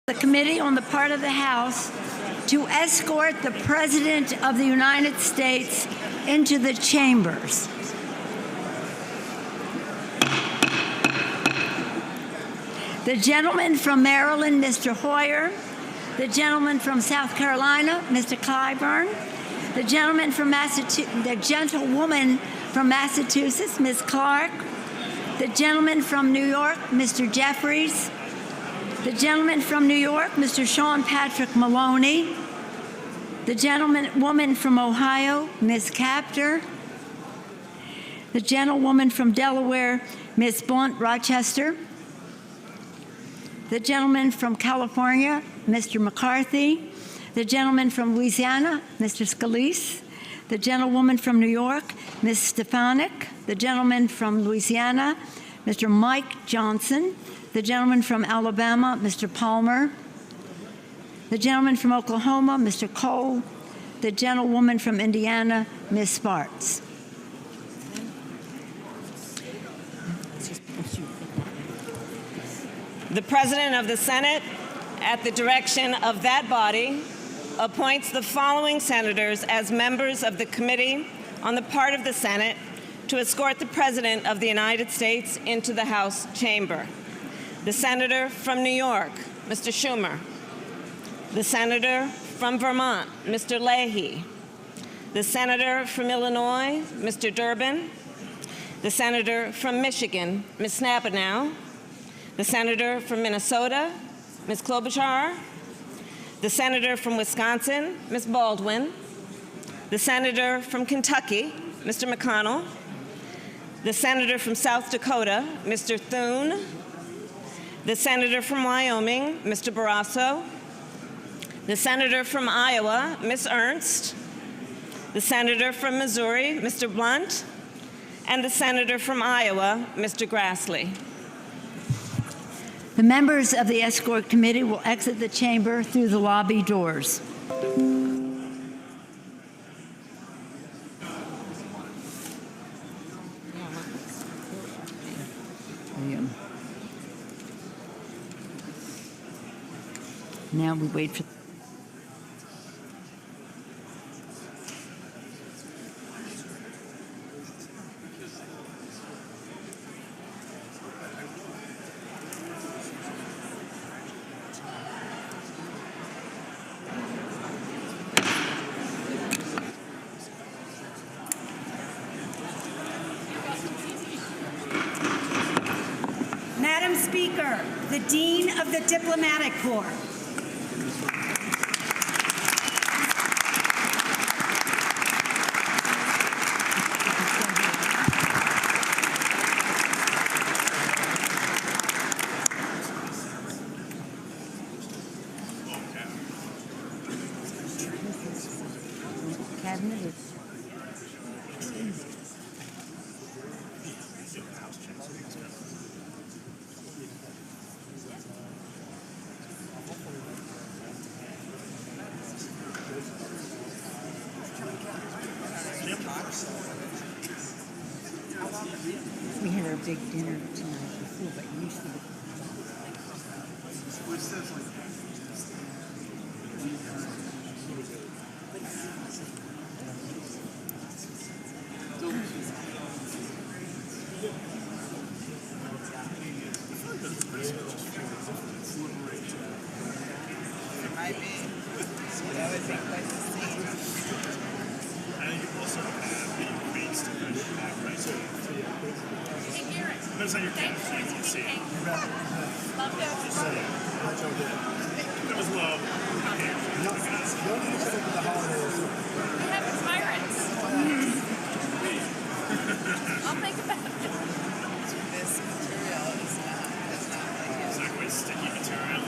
The committee on the part of the House to escort the President of the United States into the chambers. The gentleman from Maryland, Mr. Hoyer. The gentleman from South Carolina, Mr. Clyburn. The gentleman from the gentlewoman from Massachusetts, Ms. Clark. The gentleman from New York, Mr. Jeffries. The gentleman from New York, Mr. Sean Patrick Maloney. The gentlewoman from Ohio, Ms. Capter. The gentlewoman from Delaware, Ms. Blunt Rochester. The gentleman from California, Mr. McCarthy. The gentleman from Louisiana, Mr. Scalise. The gentlewoman from New York, Ms. Stefanik. The gentleman from Louisiana, Mr. Mike Johnson. The gentleman from Alabama, Mr. Palmer. The gentleman from Oklahoma, Mr. Cole. The gentlewoman from Indiana, Ms. Spartz. The President of the Senate, at the direction of that body, appoints the following senators as members of the Committee on the part of the Senate to escort the President of the United States into the House chamber. The Senator from New York, Mr. Schumer. The Senator from Vermont, Mr. Leahy. The Senator from Illinois, Mr. Durbin. The Senator from Michigan, Ms. Snapanow. The Senator from Minnesota, Ms. Klobuchar. The Senator from Wisconsin, Ms. Baldwin. The Senator from Kentucky, Mr. McConnell. The Senator from South Dakota, Mr. Thune. The Senator from Wyoming, Mr. Barrasso. The Senator from Iowa, Ms. Ernst. The Senator from Missouri, Mr. Blunt. And the Senator from Iowa, Mr. Grassley. The members of the escort committee will exit the chamber through the lobby doors. Now we wait for Madam Speaker, the Dean of the Diplomatic Corps. We had our big dinner tonight before, but usually Depends on your camera, so you can see. It was love. We have pirates. I'll think about it. This material is not It's not quite sticky material.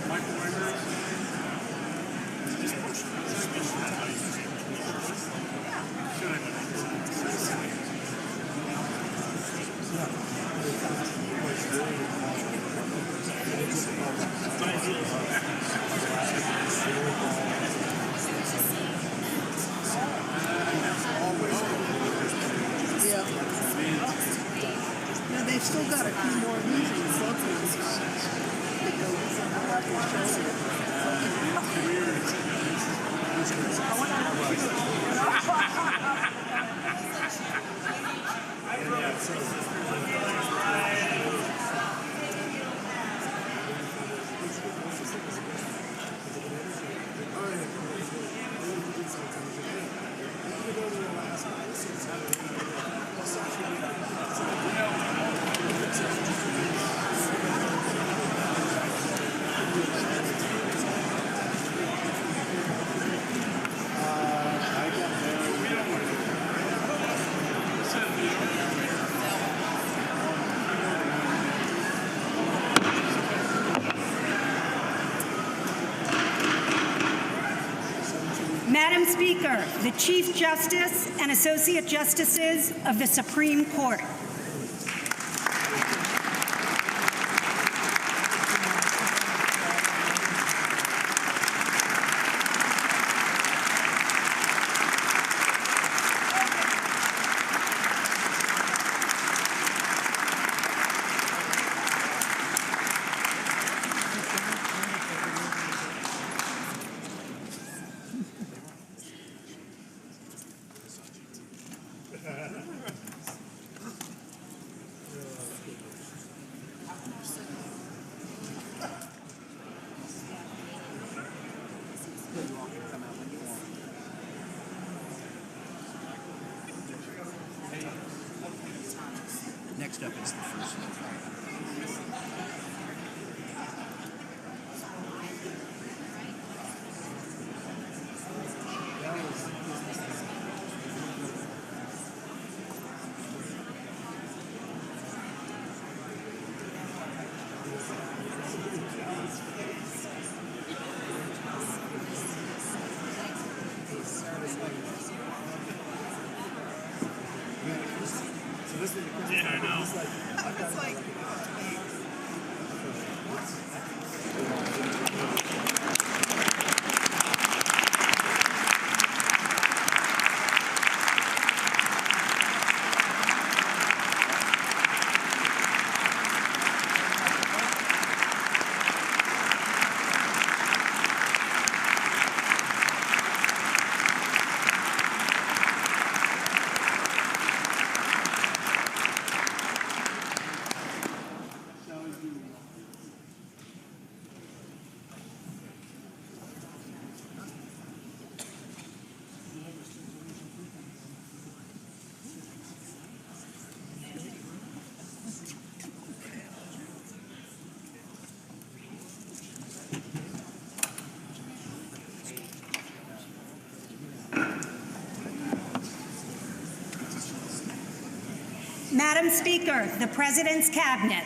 Microwave. Just push it. That's how you can Speaker, the Chief Justice and Associate Justices of the Supreme Court. Next up is the first one. Yeah, I know. It's like, Madam Speaker, the President's Cabinet.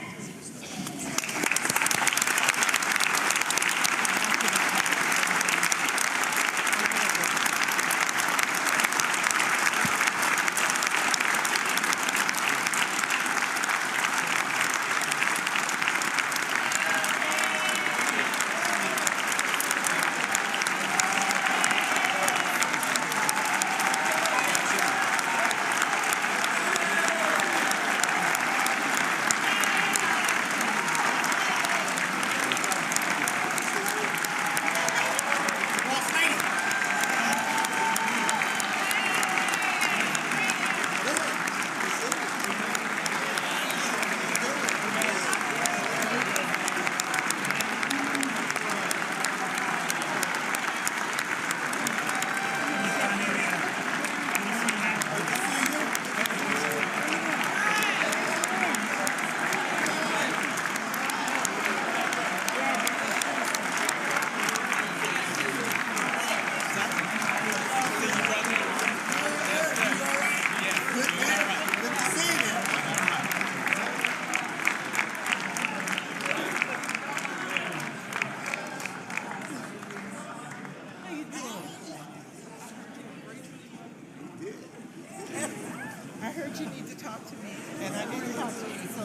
I heard you need to talk to me, and I need to talk to you. So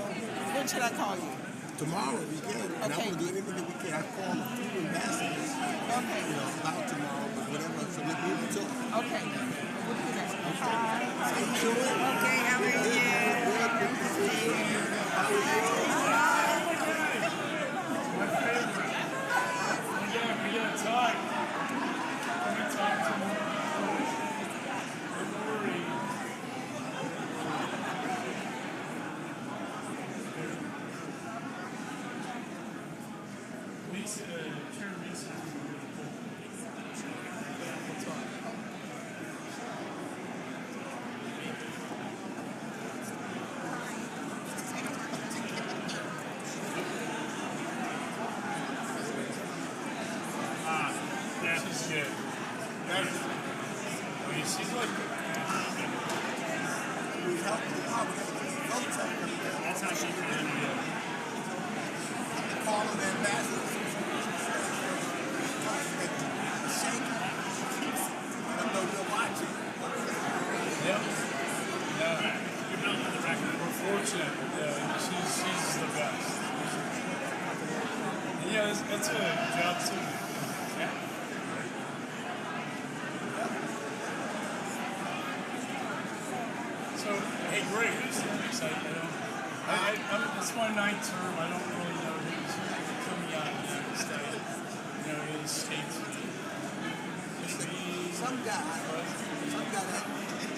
when should I call you? Tomorrow we can. And Okay. I'm gonna do anything that we can. I call a few ambassadors, Okay. about tomorrow, but whatever. So we can talk. Okay. We'll do that. Hi. Okay, how are We gotta talk. Let me talk to him. Don't worry. Lisa, Chair Lisa. That is good. That is. I mean, she's like. That's how she can do it. Call the ambassadors. Shake. Yeah, that's a job too. Yeah. So, hey, Greg, who's next? It's my ninth term. I don't really know who's coming out next. His state's Some guy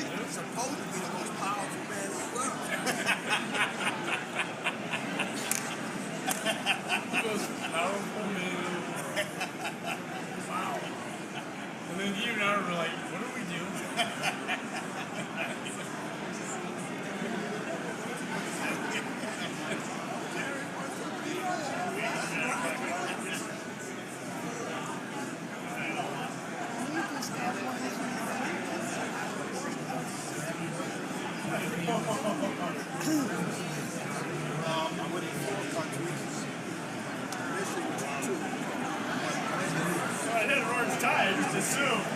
that is supposed to be the most powerful man in the world. most powerful man. Wow. And then you and I were like, what are we doing? I had an orange tie, I just assumed.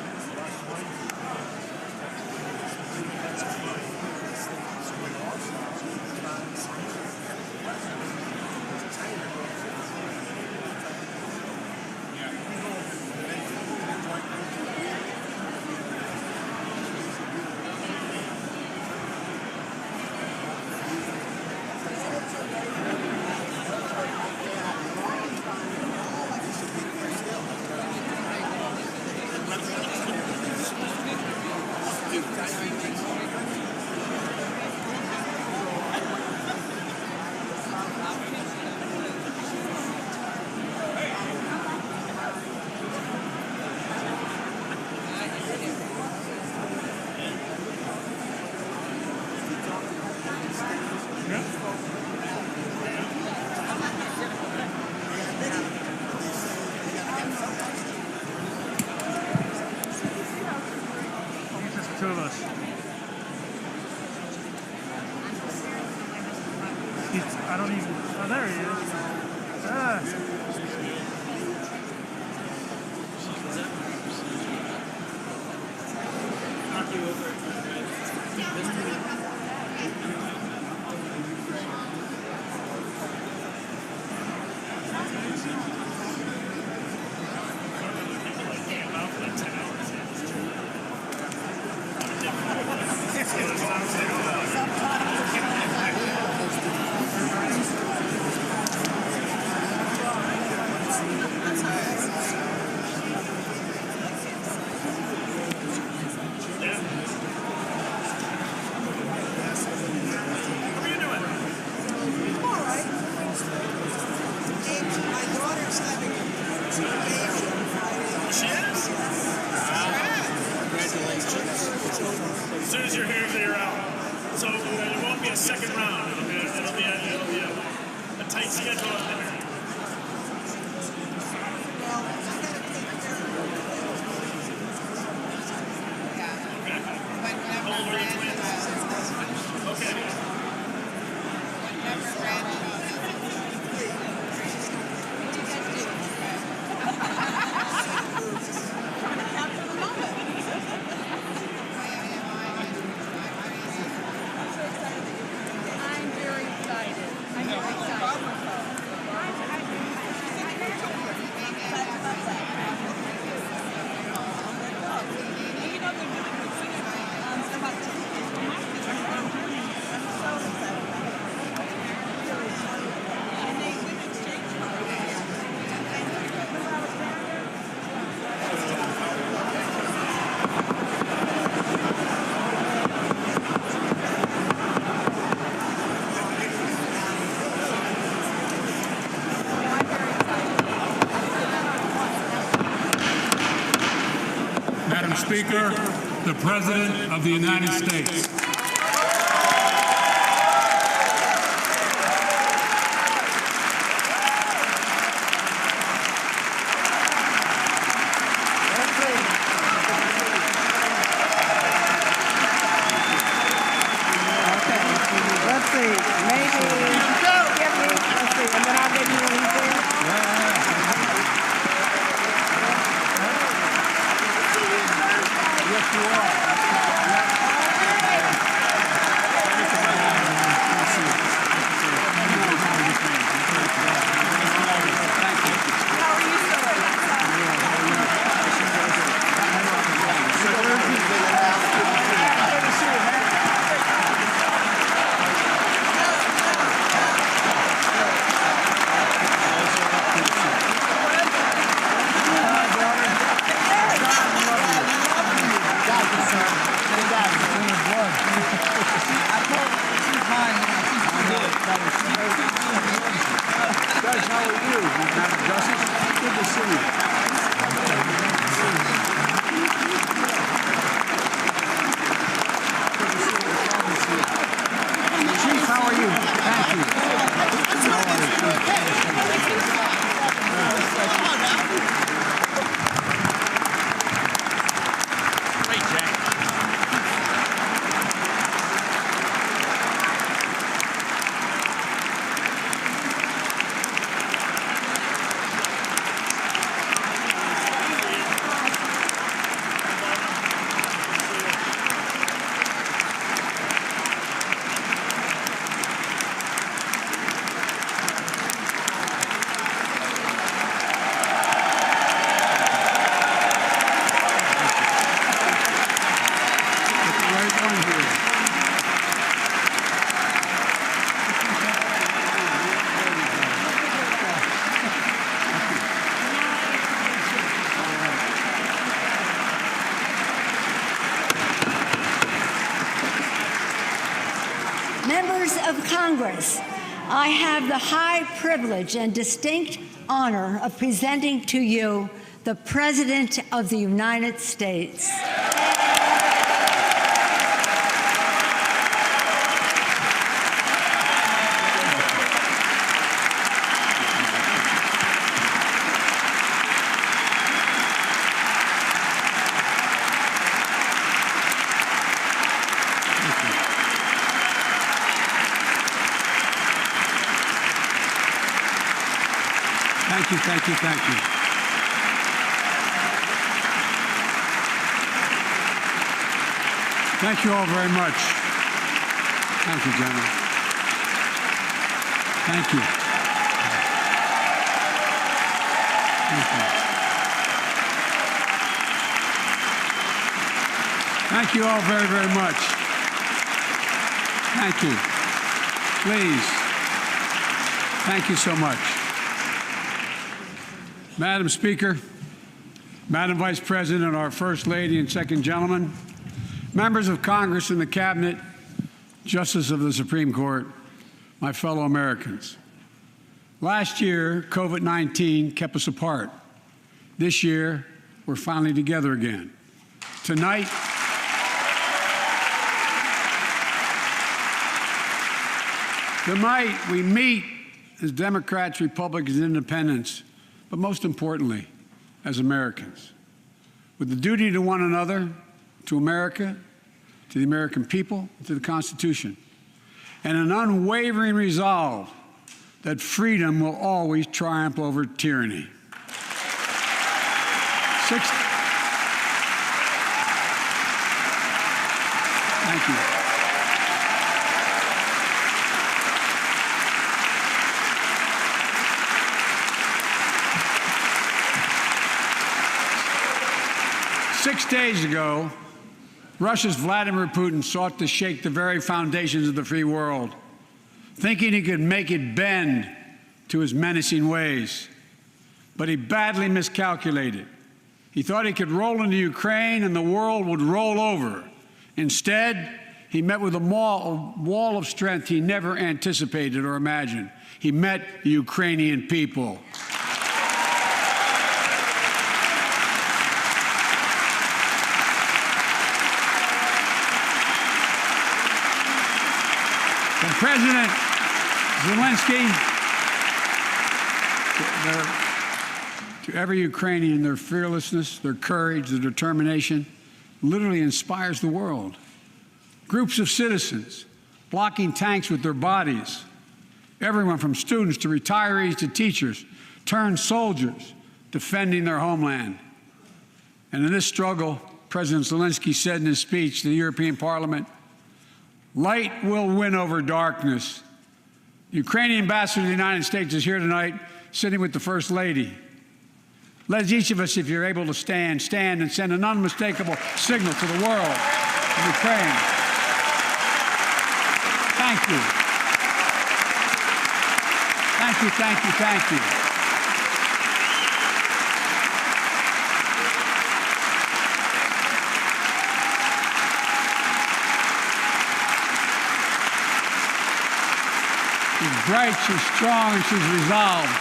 Two of us. I don't even. Oh, there he is. Ah. As soon as you're here, you're out. So it won't be a second round. It'll be a tight schedule up there. Madam Speaker, the President of the United States. Madam Justice, good to see you. Chief, how are you? Thank you. How are you? Great, Jack. Members of Congress, I have the high privilege and distinct honor of presenting to you the President of the United States. Thank you, thank you, thank you. Thank you all very much. Thank you, General. Thank you. Thank you. Thank you all very, very much. Thank you. Please. Thank you so much. Madam Speaker, Madam Vice President, our First Lady and Second Gentleman, members of Congress and the Cabinet, Justices of the Supreme Court, my fellow Americans. Last year, COVID-19 kept us apart. This year, we're finally together again. Tonight, we meet as Democrats, Republicans, and Independents, but most importantly, as Americans, with the duty to one another, to America, to the American people, to the Constitution, and an unwavering resolve that freedom will always triumph over tyranny. Thank you. 6 days ago, Russia's Vladimir Putin sought to shake the very foundations of the free world, thinking he could make it bend to his menacing ways. But he badly miscalculated. He thought he could roll into Ukraine and the world would roll over. Instead, he met with a wall of strength he never anticipated or imagined. He met the Ukrainian people. From President Zelensky to every Ukrainian, their fearlessness, their courage, their determination literally inspires the world. Groups of citizens blocking tanks with their bodies. Everyone from students to retirees to teachers turned soldiers defending their homeland. And in this struggle, President Zelensky said in his speech to the European Parliament, "Light will win over darkness." The Ukrainian ambassador to the United States is here tonight, sitting with the First Lady. Let each of us, if you're able to stand and send an unmistakable signal to the world of Ukraine. Thank you. Thank you, thank you, thank you. She's bright, she's strong, and she's resolved.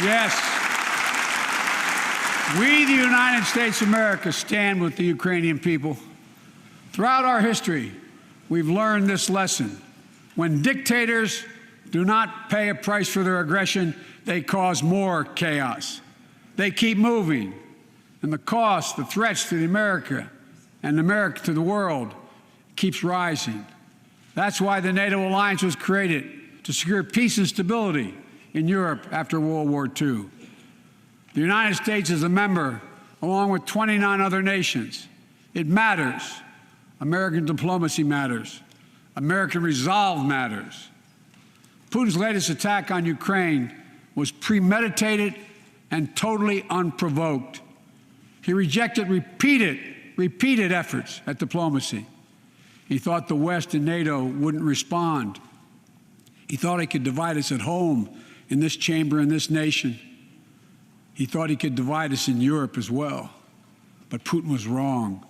Yes. We, the United States of America, stand with the Ukrainian people. Throughout our history, we've learned this lesson. When dictators do not pay a price for their aggression, they cause more chaos. They keep moving, and the cost, the threats to America and America to the world keeps rising. That's why the NATO alliance was created, to secure peace and stability in Europe after World War II. The United States is a member, along with 29 other nations. It matters. American diplomacy matters. American resolve matters. Putin's latest attack on Ukraine was premeditated and totally unprovoked. He rejected repeated efforts at diplomacy. He thought the West and NATO wouldn't respond. He thought he could divide us at home, in this chamber, in this nation. He thought he could divide us in Europe as well. But Putin was wrong.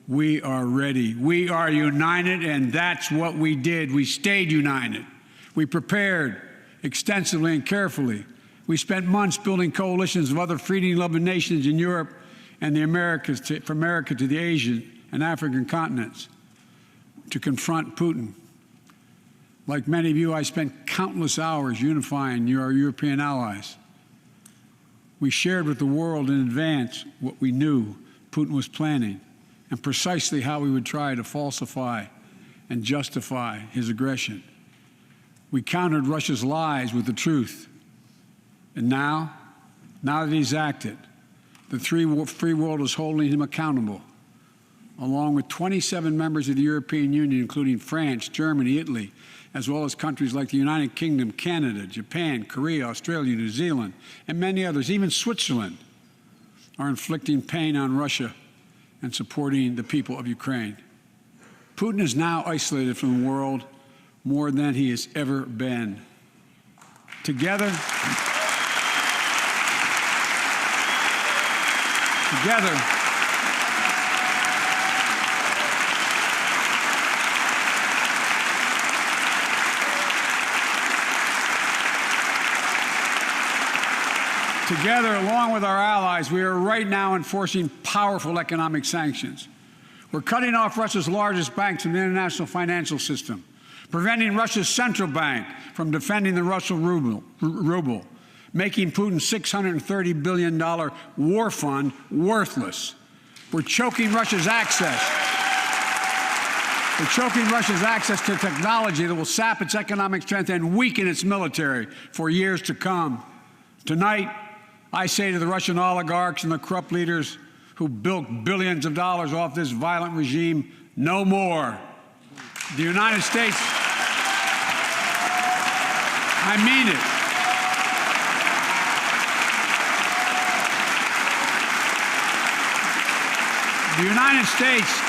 We are ready. We are united, and that's what we did. We stayed united. We prepared extensively and carefully. We spent months building coalitions of other freedom-loving nations in Europe and the Americas, from America to the Asian and African continents, to confront Putin. Like many of you, I spent countless hours unifying our European allies. We shared with the world in advance what we knew Putin was planning and precisely how he would try to falsify and justify his aggression. We countered Russia's lies with the truth. And now that he's acted, the free world is holding him accountable, along with 27 members of the European Union, including France, Germany, Italy, as well as countries like the United Kingdom, Canada, Japan, Korea, Australia, New Zealand, and many others. Even Switzerland are inflicting pain on Russia and supporting the people of Ukraine. Putin is now isolated from the world more than he has ever been. Together, along with our allies, we are right now enforcing powerful economic sanctions. We're cutting off Russia's largest banks from the international financial system, preventing Russia's central bank from defending the Russian ruble, making Putin's $630 billion war fund worthless. We're choking Russia's access. To technology that will sap its economic strength and weaken its military for years to come. Tonight, I say to the Russian oligarchs and the corrupt leaders who bilked billions of dollars off this violent regime, no more. The United States, I mean it. The United States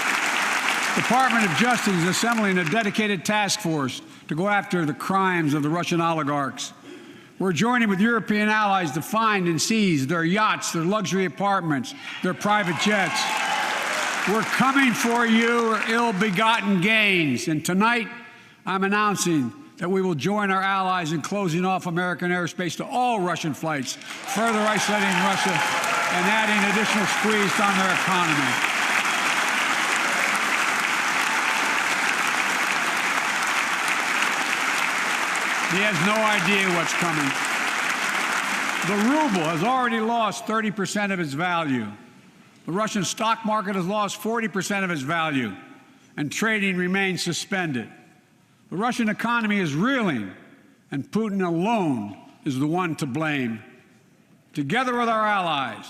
Department of Justice is assembling a dedicated task force to go after the crimes of the Russian oligarchs. We're joining with European allies to find and seize their yachts, their luxury apartments, their private jets. We're coming for your ill-begotten gains. And tonight, I'm announcing that we will join our allies in closing off American airspace to all Russian flights, further isolating Russia and adding additional squeeze on their economy. He has no idea what's coming. The ruble has already lost 30% of its value. The Russian stock market has lost 40% of its value, and trading remains suspended. The Russian economy is reeling, and Putin alone is the one to blame. Together with our allies,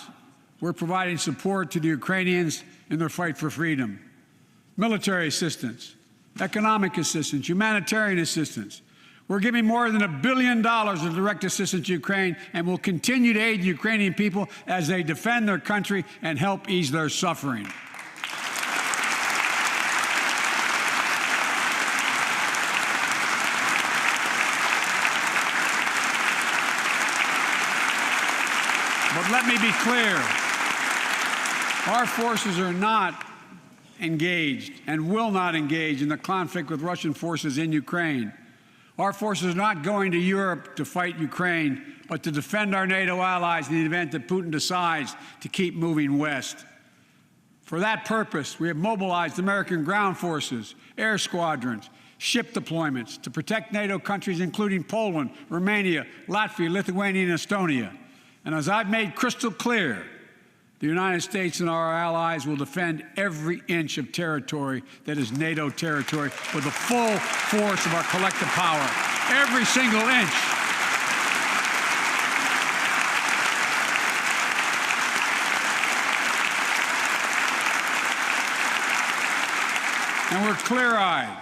we're providing support to the Ukrainians in their fight for freedom. Military assistance, economic assistance, humanitarian assistance. We're giving more than $1 billion of direct assistance to Ukraine, and will continue to aid the Ukrainian people as they defend their country and help ease their suffering. But let me be clear. Our forces are not engaged and will not engage in the conflict with Russian forces in Ukraine. Our forces are not going to Europe to fight Ukraine, but to defend our NATO allies in the event that Putin decides to keep moving west. For that purpose, we have mobilized American ground forces, air squadrons, ship deployments to protect NATO countries including Poland, Romania, Latvia, Lithuania, and Estonia. And as I've made crystal clear, the United States and our allies will defend every inch of territory that is NATO territory with the full force of our collective power. Every single inch. And we're clear-eyed.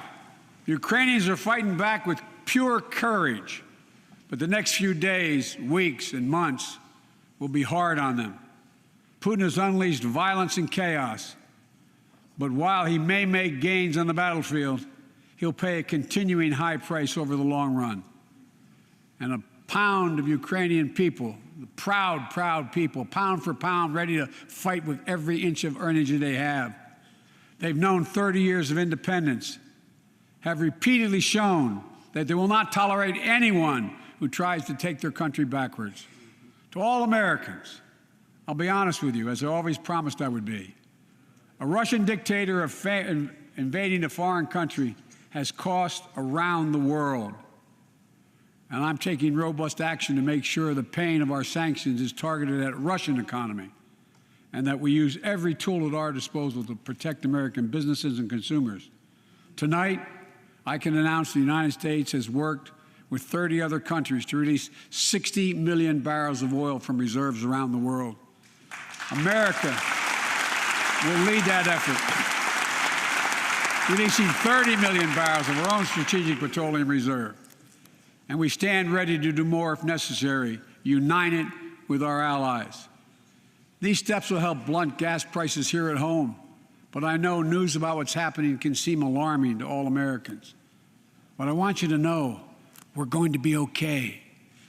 The Ukrainians are fighting back with pure courage. But the next few days, weeks, and months will be hard on them. Putin has unleashed violence and chaos. But while he may make gains on the battlefield, he'll pay a continuing high price over the long run. And a pound of Ukrainian people, the proud, proud people, pound for pound, ready to fight with every inch of energy they have. They've known 30 years of independence, have repeatedly shown that they will not tolerate anyone who tries to take their country backwards. To all Americans, I'll be honest with you, as I always promised I would be. A Russian dictator invading a foreign country has cost around the world. And I'm taking robust action to make sure the pain of our sanctions is targeted at the Russian economy, and that we use every tool at our disposal to protect American businesses and consumers. Tonight, I can announce the United States has worked with 30 other countries to release 60 million barrels of oil from reserves around the world. America will lead that effort, releasing 30 million barrels of our own strategic petroleum reserve. And we stand ready to do more if necessary, united with our allies. These steps will help blunt gas prices here at home, but I know news about what's happening can seem alarming to all Americans. But I want you to know we're going to be okay.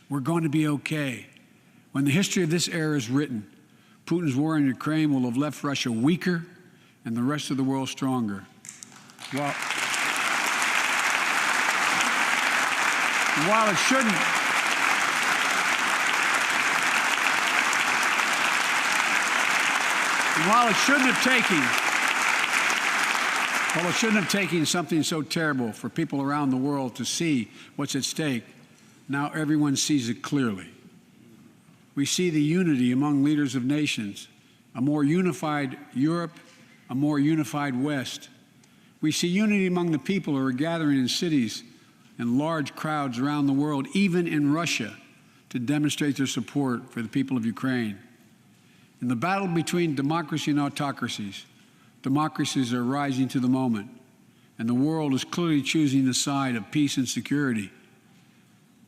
We're going to be okay. When the history of this era is written, Putin's war in Ukraine will have left Russia weaker and the rest of the world stronger. While it shouldn't have taken something so terrible for people around the world to see what's at stake, now everyone sees it clearly. We see the unity among leaders of nations, a more unified Europe, a more unified West. We see unity among the people who are gathering in cities and large crowds around the world, even in Russia, to demonstrate their support for the people of Ukraine. In the battle between democracy and autocracies, democracies are rising to the moment, and the world is clearly choosing the side of peace and security.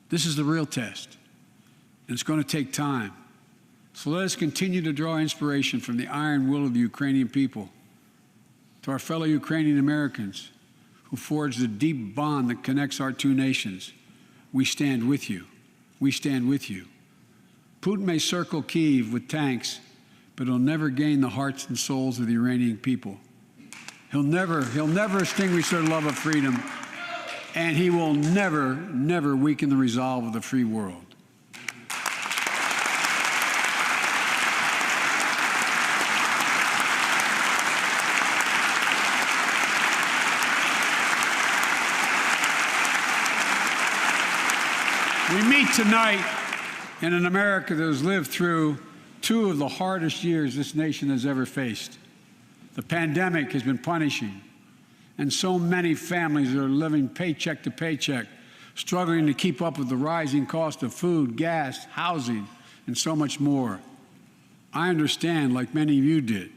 This is the real test, and it's going to take time. So let us continue to draw inspiration from the iron will of the Ukrainian people. To our fellow Ukrainian Americans who forged the deep bond that connects our two nations, we stand with you. We stand with you. Putin may circle Kyiv with tanks, but he'll never gain the hearts and souls of the Iranian people. He'll never extinguish their love of freedom, and he will never weaken the resolve of the free world. We meet tonight in an America that has lived through two of the hardest years this nation has ever faced. The pandemic has been punishing, and so many families are living paycheck to paycheck, struggling to keep up with the rising cost of food, gas, housing, and so much more. I understand, like many of you did.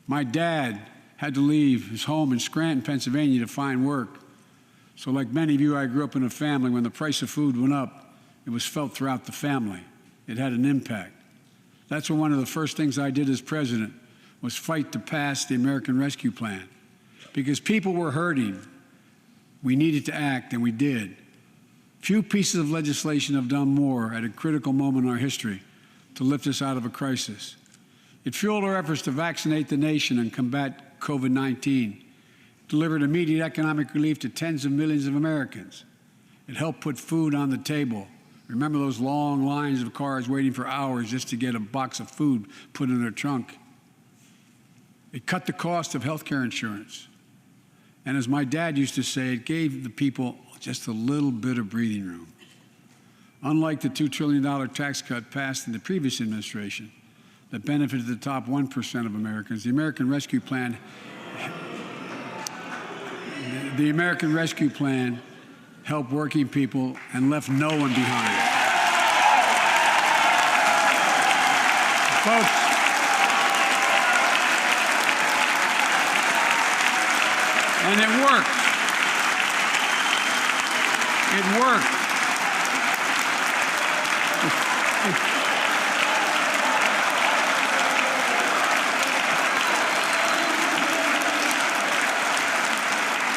My dad had to leave his home in Scranton, Pennsylvania to find work. So like many of you, I grew up in a family when the price of food went up, it was felt throughout the family. It had an impact. That's when one of the first things I did as president was fight to pass the American Rescue Plan. Because people were hurting, we needed to act, and we did. Few pieces of legislation have done more at a critical moment in our history to lift us out of a crisis. It fueled our efforts to vaccinate the nation and combat COVID-19, delivered immediate economic relief to tens of millions of Americans. It helped put food on the table, Remember those long lines of cars waiting for hours just to get a box of food put in their trunk? It cut the cost of health care insurance. And as my dad used to say, it gave the people just a little bit of breathing room. Unlike the $2 trillion tax cut passed in the previous administration that benefited the top 1% of Americans, the American Rescue Plan helped working people and left no one behind. Folks, and it worked. It worked.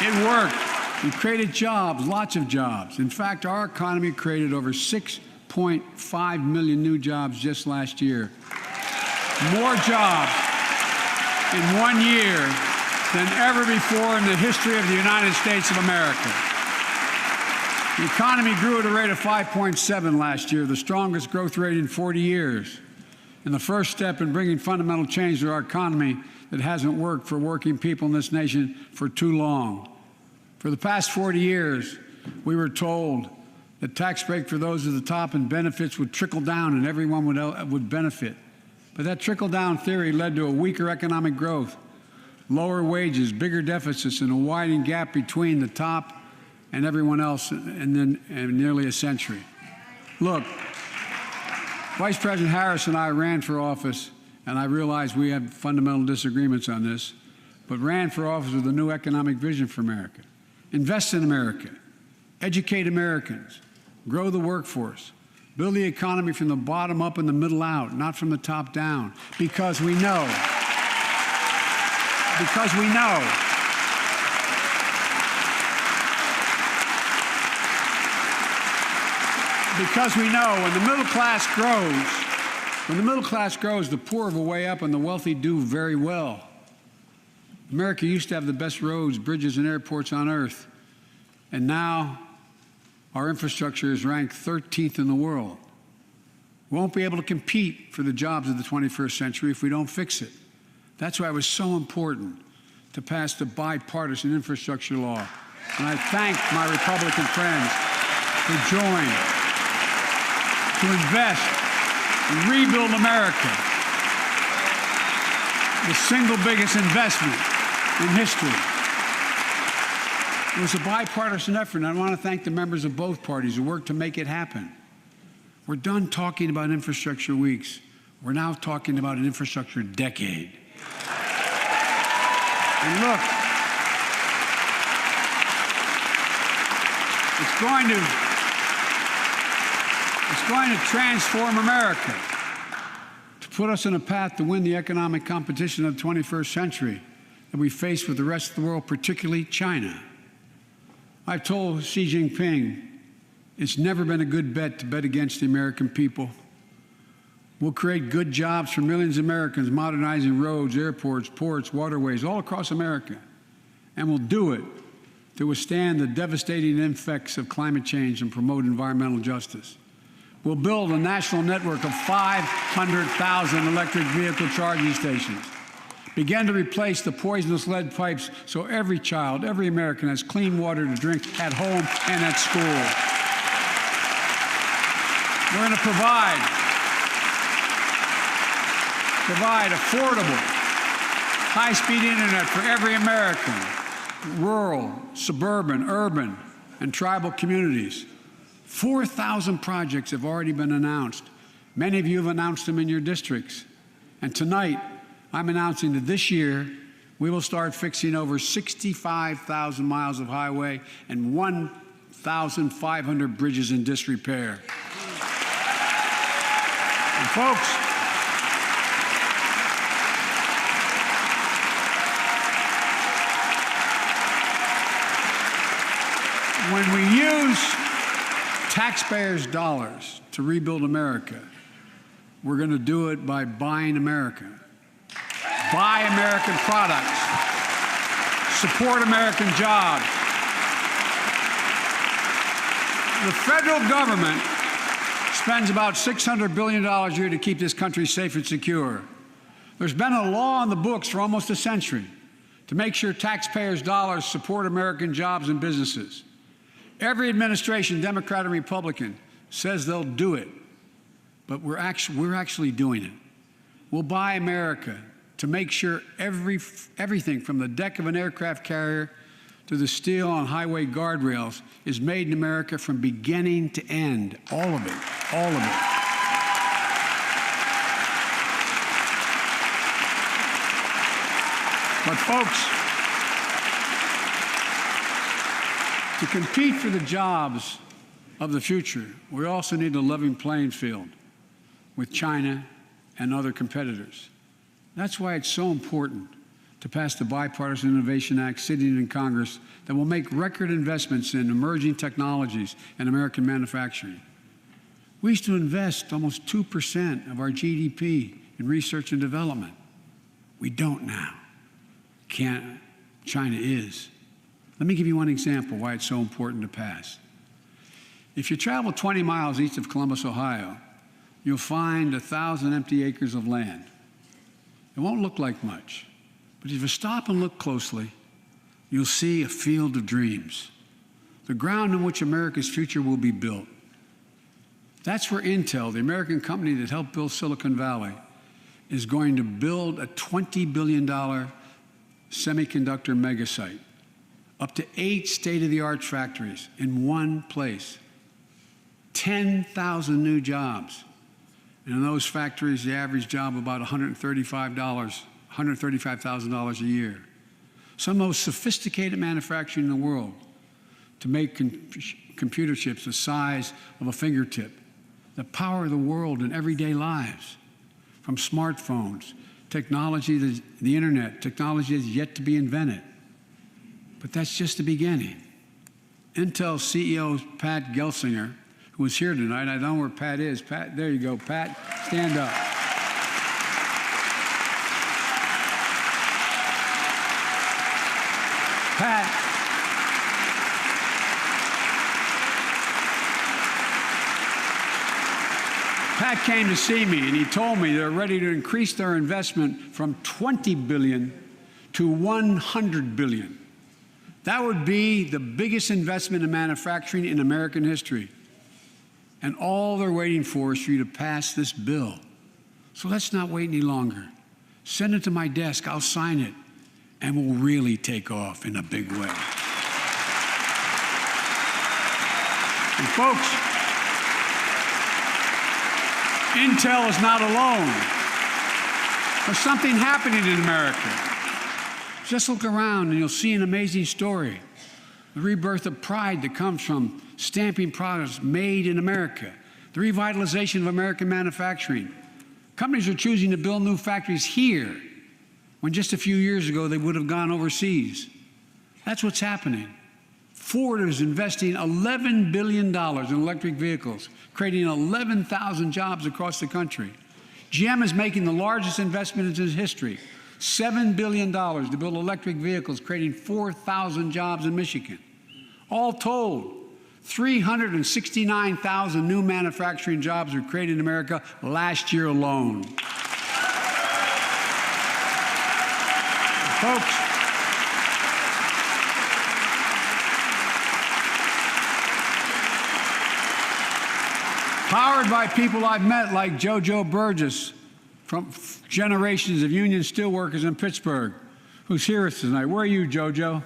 It worked. We created jobs, lots of jobs. In fact, our economy created over 6.5 million new jobs just last year. More jobs in 1 year than ever before in the history of the United States of America. The economy grew at a rate of 5.7 last year, the strongest growth rate in 40 years. And the first step in bringing fundamental change to our economy that hasn't worked for working people in this nation for too long. For the past 40 years, we were told that tax break for those at the top and benefits would trickle down and everyone would benefit. But that trickle-down theory led to a weaker economic growth, lower wages, bigger deficits, and a widening gap between the top and everyone else in nearly a century. Look, Vice President Harris and I ran for office, and I realize we have fundamental disagreements on this, but ran for office with a new economic vision for America. Invest in America, educate Americans, grow the workforce, build the economy from the bottom up and the middle out, not from the top down, because we know when the middle class grows, the poor have a way up and the wealthy do very well. America used to have the best roads, bridges, and airports on earth, and now our infrastructure is ranked 13th in the world. We won't be able to compete for the jobs of the 21st century if we don't fix it. That's why it was so important to pass the bipartisan infrastructure law. And I thank my Republican friends who joined to invest and rebuild America, the single biggest investment in history. It was a bipartisan effort, and I want to thank the members of both parties who worked to make it happen. We're done talking about infrastructure weeks. We're now talking about an infrastructure decade. And look, it's going to transform America, to put us on a path to win the economic competition of the 21st century that we face with the rest of the world, particularly China. I've told Xi Jinping it's never been a good bet to bet against the American people. We'll create good jobs for millions of Americans, modernizing roads, airports, ports, waterways, all across America. And we'll do it to withstand the devastating effects of climate change and promote environmental justice. We'll build a national network of 500,000 electric vehicle charging stations. Begin to replace the poisonous lead pipes so every child, every American has clean water to drink at home and at school. We're going to provide affordable, high-speed internet for every American, rural, suburban, urban, and tribal communities. 4,000 projects have already been announced. Many of you have announced them in your districts. And tonight, I'm announcing that this year, we will start fixing over 65,000 miles of highway and 1,500 bridges in disrepair. And folks, when we use taxpayers' dollars to rebuild America, we're going to do it by buying America. Buy American products. Support American jobs. The federal government spends about $600 billion a year to keep this country safe and secure. There's been a law on the books for almost a century to make sure taxpayers' dollars support American jobs and businesses. Every administration, Democrat and Republican, says they'll do it, but we're actually doing it. We'll buy America to make sure everything from the deck of an aircraft carrier to the steel on highway guardrails is made in America from beginning to end. All of it. All of it. But folks, to compete for the jobs of the future, we also need a level playing field with China and other competitors. That's why it's so important to pass the Bipartisan Innovation Act sitting in Congress that will make record investments in emerging technologies and American manufacturing. We used to invest almost 2% of our GDP in research and development. We don't now. China is. Let me give you one example why it's so important to pass. If you travel 20 miles east of Columbus, Ohio, you'll find 1,000 empty acres of land. It won't look like much, but if you stop and look closely, you'll see a field of dreams, the ground on which America's future will be built. That's where Intel, the American company that helped build Silicon Valley, is going to build a $20 billion semiconductor megasite, up to 8 state-of-the-art factories in one place, 10,000 new jobs. And in those factories, the average job about $135,000 a year. Some of the most sophisticated manufacturing in the world to make computer chips the size of a fingertip that power the world in everyday lives, from smartphones, technology, the internet, technology that's yet to be invented. But that's just the beginning. Intel CEO Pat Gelsinger, who was here tonight, I don't know where Pat is. Pat, there you go, Pat, stand up. Pat came to see me, and he told me they're ready to increase their investment from $20 billion to $100 billion. That would be the biggest investment in manufacturing in American history. And all they're waiting for is for you to pass this bill. So let's not wait any longer. Send it to my desk, I'll sign it, and we'll really take off in a big way. And folks, Intel is not alone. There's something happening in America. Just look around and you'll see an amazing story. The rebirth of pride that comes from stamping products made in America. The revitalization of American manufacturing. Companies are choosing to build new factories here when just a few years ago they would have gone overseas. That's what's happening. Ford is investing $11 billion in electric vehicles, creating 11,000 jobs across the country. GM is making the largest investment in its history, $7 billion to build electric vehicles, creating 4,000 jobs in Michigan. All told, 369,000 new manufacturing jobs were created in America last year alone. Folks, powered by people I've met like JoJo Burgess from generations of union steelworkers in Pittsburgh, who's here with us tonight. Where are you, JoJo?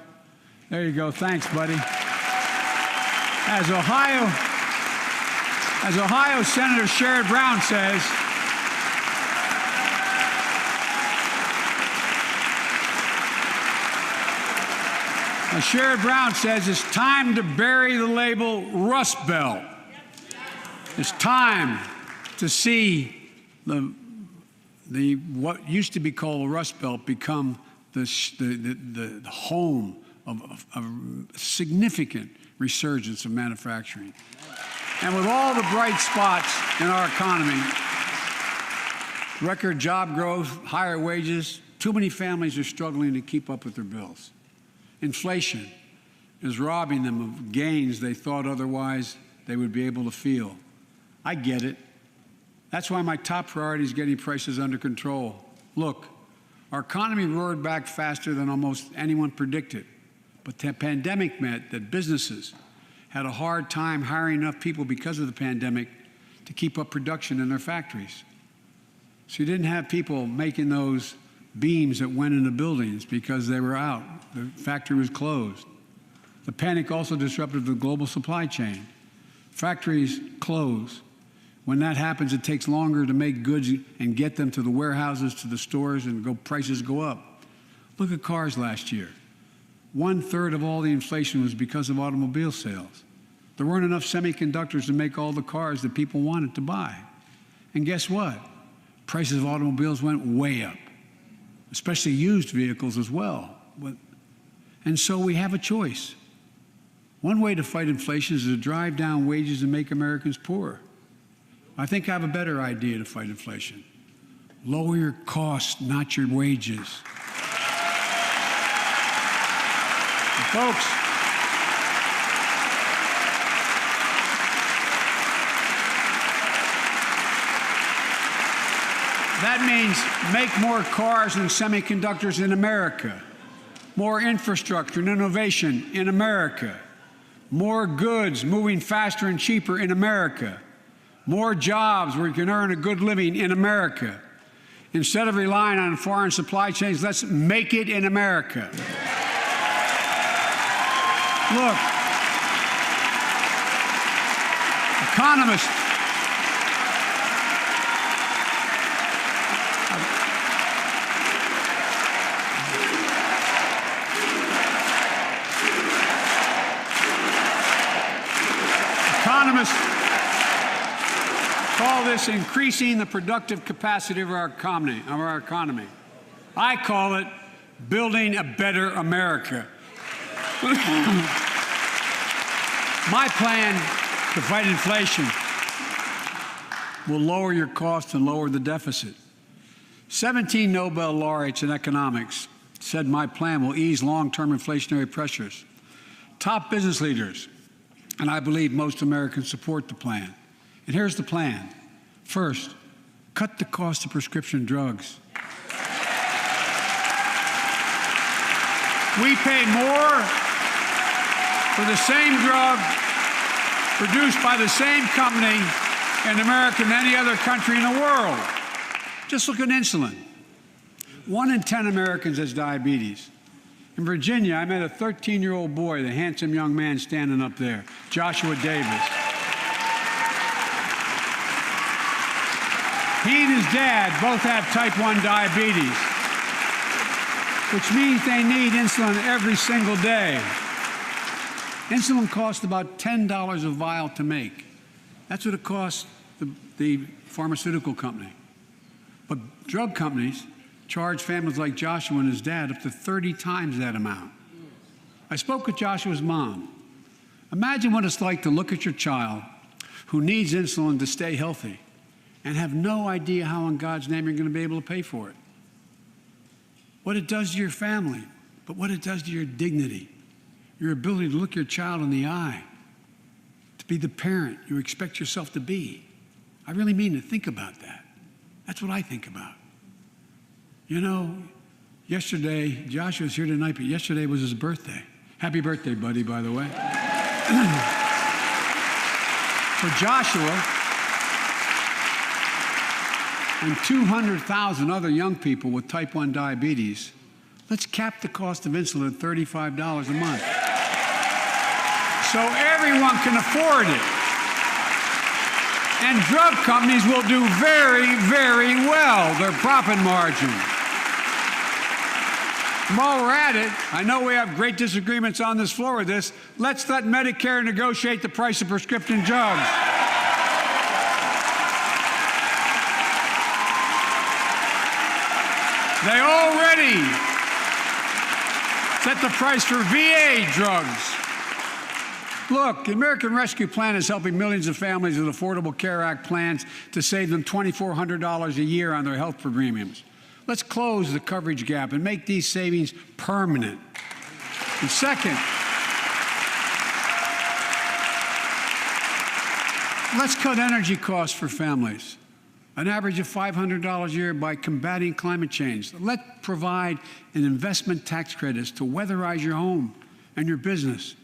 There you go. Thanks, buddy. As Ohio Senator Sherrod Brown says, it's time to bury the label Rust Belt. It's time to see what used to be called the Rust Belt become the home of a significant resurgence of manufacturing. And with all the bright spots in our economy, record job growth, higher wages, too many families are struggling to keep up with their bills. Inflation is robbing them of gains they thought otherwise they would be able to feel. I get it. That's why my top priority is getting prices under control. Look, our economy roared back faster than almost anyone predicted, but the pandemic meant that businesses had a hard time hiring enough people because of the pandemic to keep up production in their factories. So you didn't have people making those beams that went into buildings because they were out. The factory was closed. The panic also disrupted the global supply chain. Factories close. When that happens, it takes longer to make goods and get them to the warehouses, to the stores, and prices go up. Look at cars last year. 1/3 of all the inflation was because of automobile sales. There weren't enough semiconductors to make all the cars that people wanted to buy. And guess what? Prices of automobiles went way up, especially used vehicles as well. And so we have a choice. One way to fight inflation is to drive down wages and make Americans poorer. I think I have a better idea to fight inflation. Lower your costs, not your wages. And folks, that means make more cars and semiconductors in America, more infrastructure and innovation in America, more goods moving faster and cheaper in America, more jobs where you can earn a good living in America. Instead of relying on foreign supply chains, let's make it in America. Look, economists call this increasing the productive capacity of our economy. I call it building a better America. My plan to fight inflation will lower your costs and lower the deficit. 17 Nobel laureates in economics said my plan will ease long-term inflationary pressures. Top business leaders, and I believe most Americans support the plan. And here's the plan. First, cut the cost of prescription drugs. We pay more for the same drug produced by the same company in America than any other country in the world. Just look at insulin. 1 in 10 Americans has diabetes. In Virginia, I met a 13-year-old boy, the handsome young man standing up there, Joshua Davis. He and his dad both have type 1 diabetes, which means they need insulin every single day. Insulin costs about $10 a vial to make. That's what it costs the pharmaceutical company. But drug companies charge families like Joshua and his dad up to 30 times that amount. I spoke with Joshua's mom. Imagine what it's like to look at your child who needs insulin to stay healthy and have no idea how in God's name you're going to be able to pay for it. What it does to your family, but what it does to your dignity, your ability to look your child in the eye, to be the parent you expect yourself to be. I really mean to think about that. That's what I think about. You know, yesterday, Joshua's here tonight, but yesterday was his birthday. Happy birthday, buddy, by the way. For Joshua and 200,000 other young people with type 1 diabetes, let's cap the cost of insulin at $35 a month so everyone can afford it. And drug companies will do very, very well, their profit margin. While we're at it, I know we have great disagreements on this floor with this. Let's let Medicare negotiate the price of prescription drugs. They already set the price for VA drugs. Look, the American Rescue Plan is helping millions of families with Affordable Care Act plans to save them $2,400 a year on their health premiums. Let's close the coverage gap and make these savings permanent. And second, Let's cut energy costs for families, an average of $500 a year by combating climate change. Let's provide an investment tax credits to weatherize your home and your business,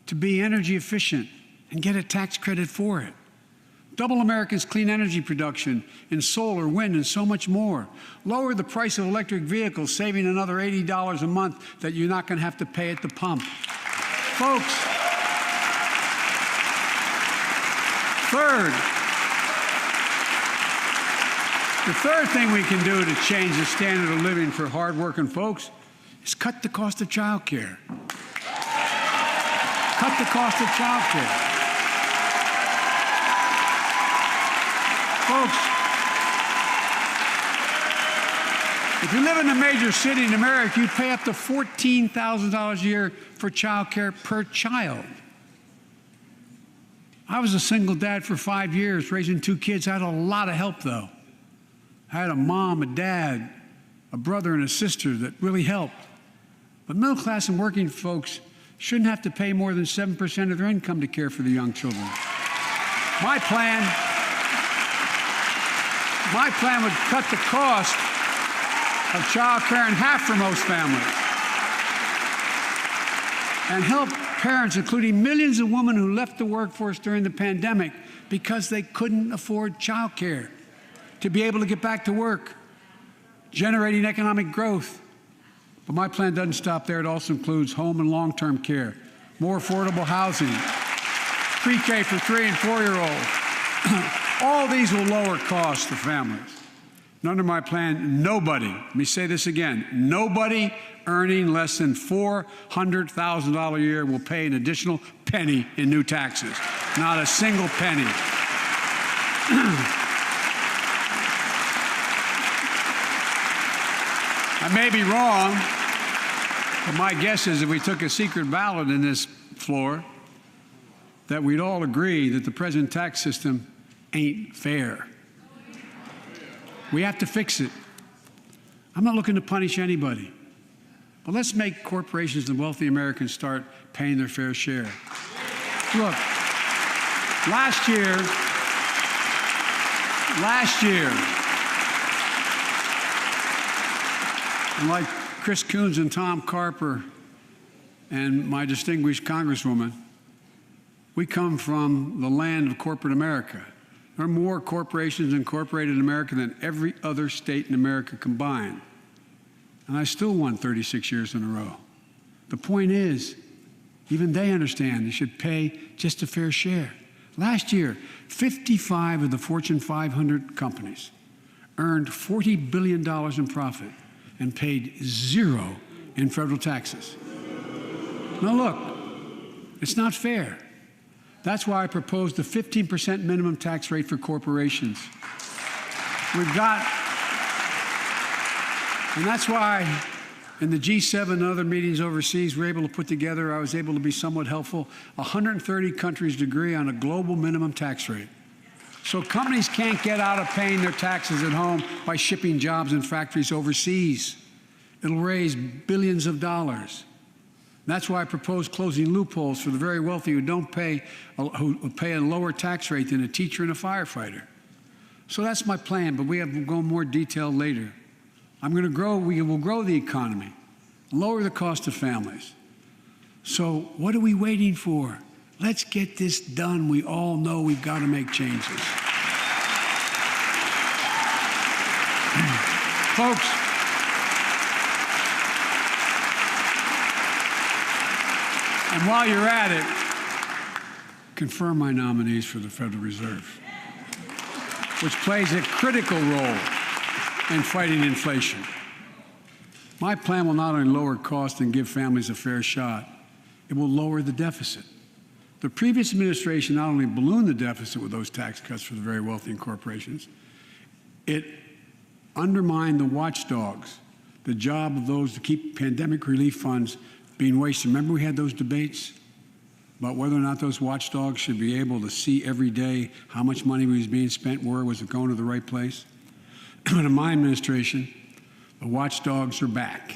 to be energy efficient and get a tax credit for it. Double America's clean energy production in solar, wind, and so much more. Lower the price of electric vehicles, saving another $80 a month that you're not going to have to pay at the pump. Folks, the third thing we can do to change the standard of living for hardworking folks is cut the cost of child care. Cut the cost of child care. Folks, if you live in a major city in America, you pay up to $14,000 a year for child care per child. I was a single dad for 5 years, raising 2 kids. I had a lot of help, though. I had a mom, a dad, a brother, and a sister that really helped. But middle class and working folks shouldn't have to pay more than 7% of their income to care for the young children. My plan would cut the cost of child care in half for most families and help parents, including millions of women who left the workforce during the pandemic because they couldn't afford child care, to be able to get back to work, generating economic growth. But my plan doesn't stop there. It also includes home and long-term care, more affordable housing, pre-K for 3- and 4-year-olds. All these will lower costs for families. And under my plan, nobody, let me say this again, nobody earning less than $400,000 a year will pay an additional penny in new taxes. Not a single penny. I may be wrong, but my guess is if we took a secret ballot in this floor, that we'd all agree that the present tax system ain't fair. We have to fix it. I'm not looking to punish anybody, but let's make corporations and wealthy Americans start paying their fair share. Look, last year, and like Chris Coons and Tom Carper and my distinguished Congresswoman, we come from the land of corporate America. There are more corporations incorporated in America than every other state in America combined. And I still won 36 years in a row. The point is, even they understand they should pay just a fair share. Last year, 55 of the Fortune 500 companies earned $40 billion in profit and paid 0 in federal taxes. Now look, it's not fair. That's why I proposed the 15% minimum tax rate for corporations. And that's why in the G7 and other meetings overseas, we're able to put together, I was able to be somewhat helpful, 130 countries agree on a global minimum tax rate. So companies can't get out of paying their taxes at home by shipping jobs and factories overseas. It'll raise billions of dollars. That's why I propose closing loopholes for the very wealthy who pay a lower tax rate than a teacher and a firefighter. So that's my plan, but we will go in more detail later. We will grow the economy, lower the cost of families. So what are we waiting for? Let's get this done. We all know we've got to make changes. Folks, and while you're at it, confirm my nominees for the Federal Reserve, which plays a critical role in fighting inflation. My plan will not only lower costs and give families a fair shot, it will lower the deficit. The previous administration not only ballooned the deficit with those tax cuts for the very wealthy and corporations, it undermined the watchdogs, the job of those to keep pandemic relief funds being wasted. Remember we had those debates about whether or not those watchdogs should be able to see every day how much money was being spent, where was it going to the right place? But in my administration, the watchdogs are back.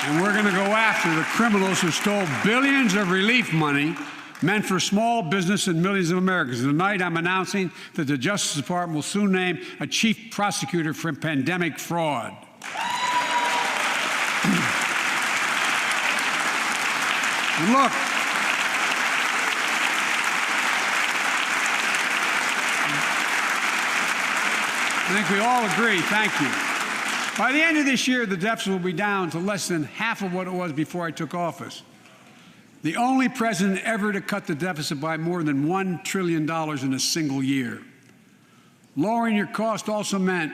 And we're going to go after the criminals who stole billions of relief money meant for small business and millions of Americans. Tonight, I'm announcing that the Justice Department will soon name a chief prosecutor for pandemic fraud. And look, I think we all agree, thank you. By the end of this year, the deficit will be down to less than half of what it was before I took office. The only president ever to cut the deficit by more than $1 trillion in a single year. Lowering your cost also meant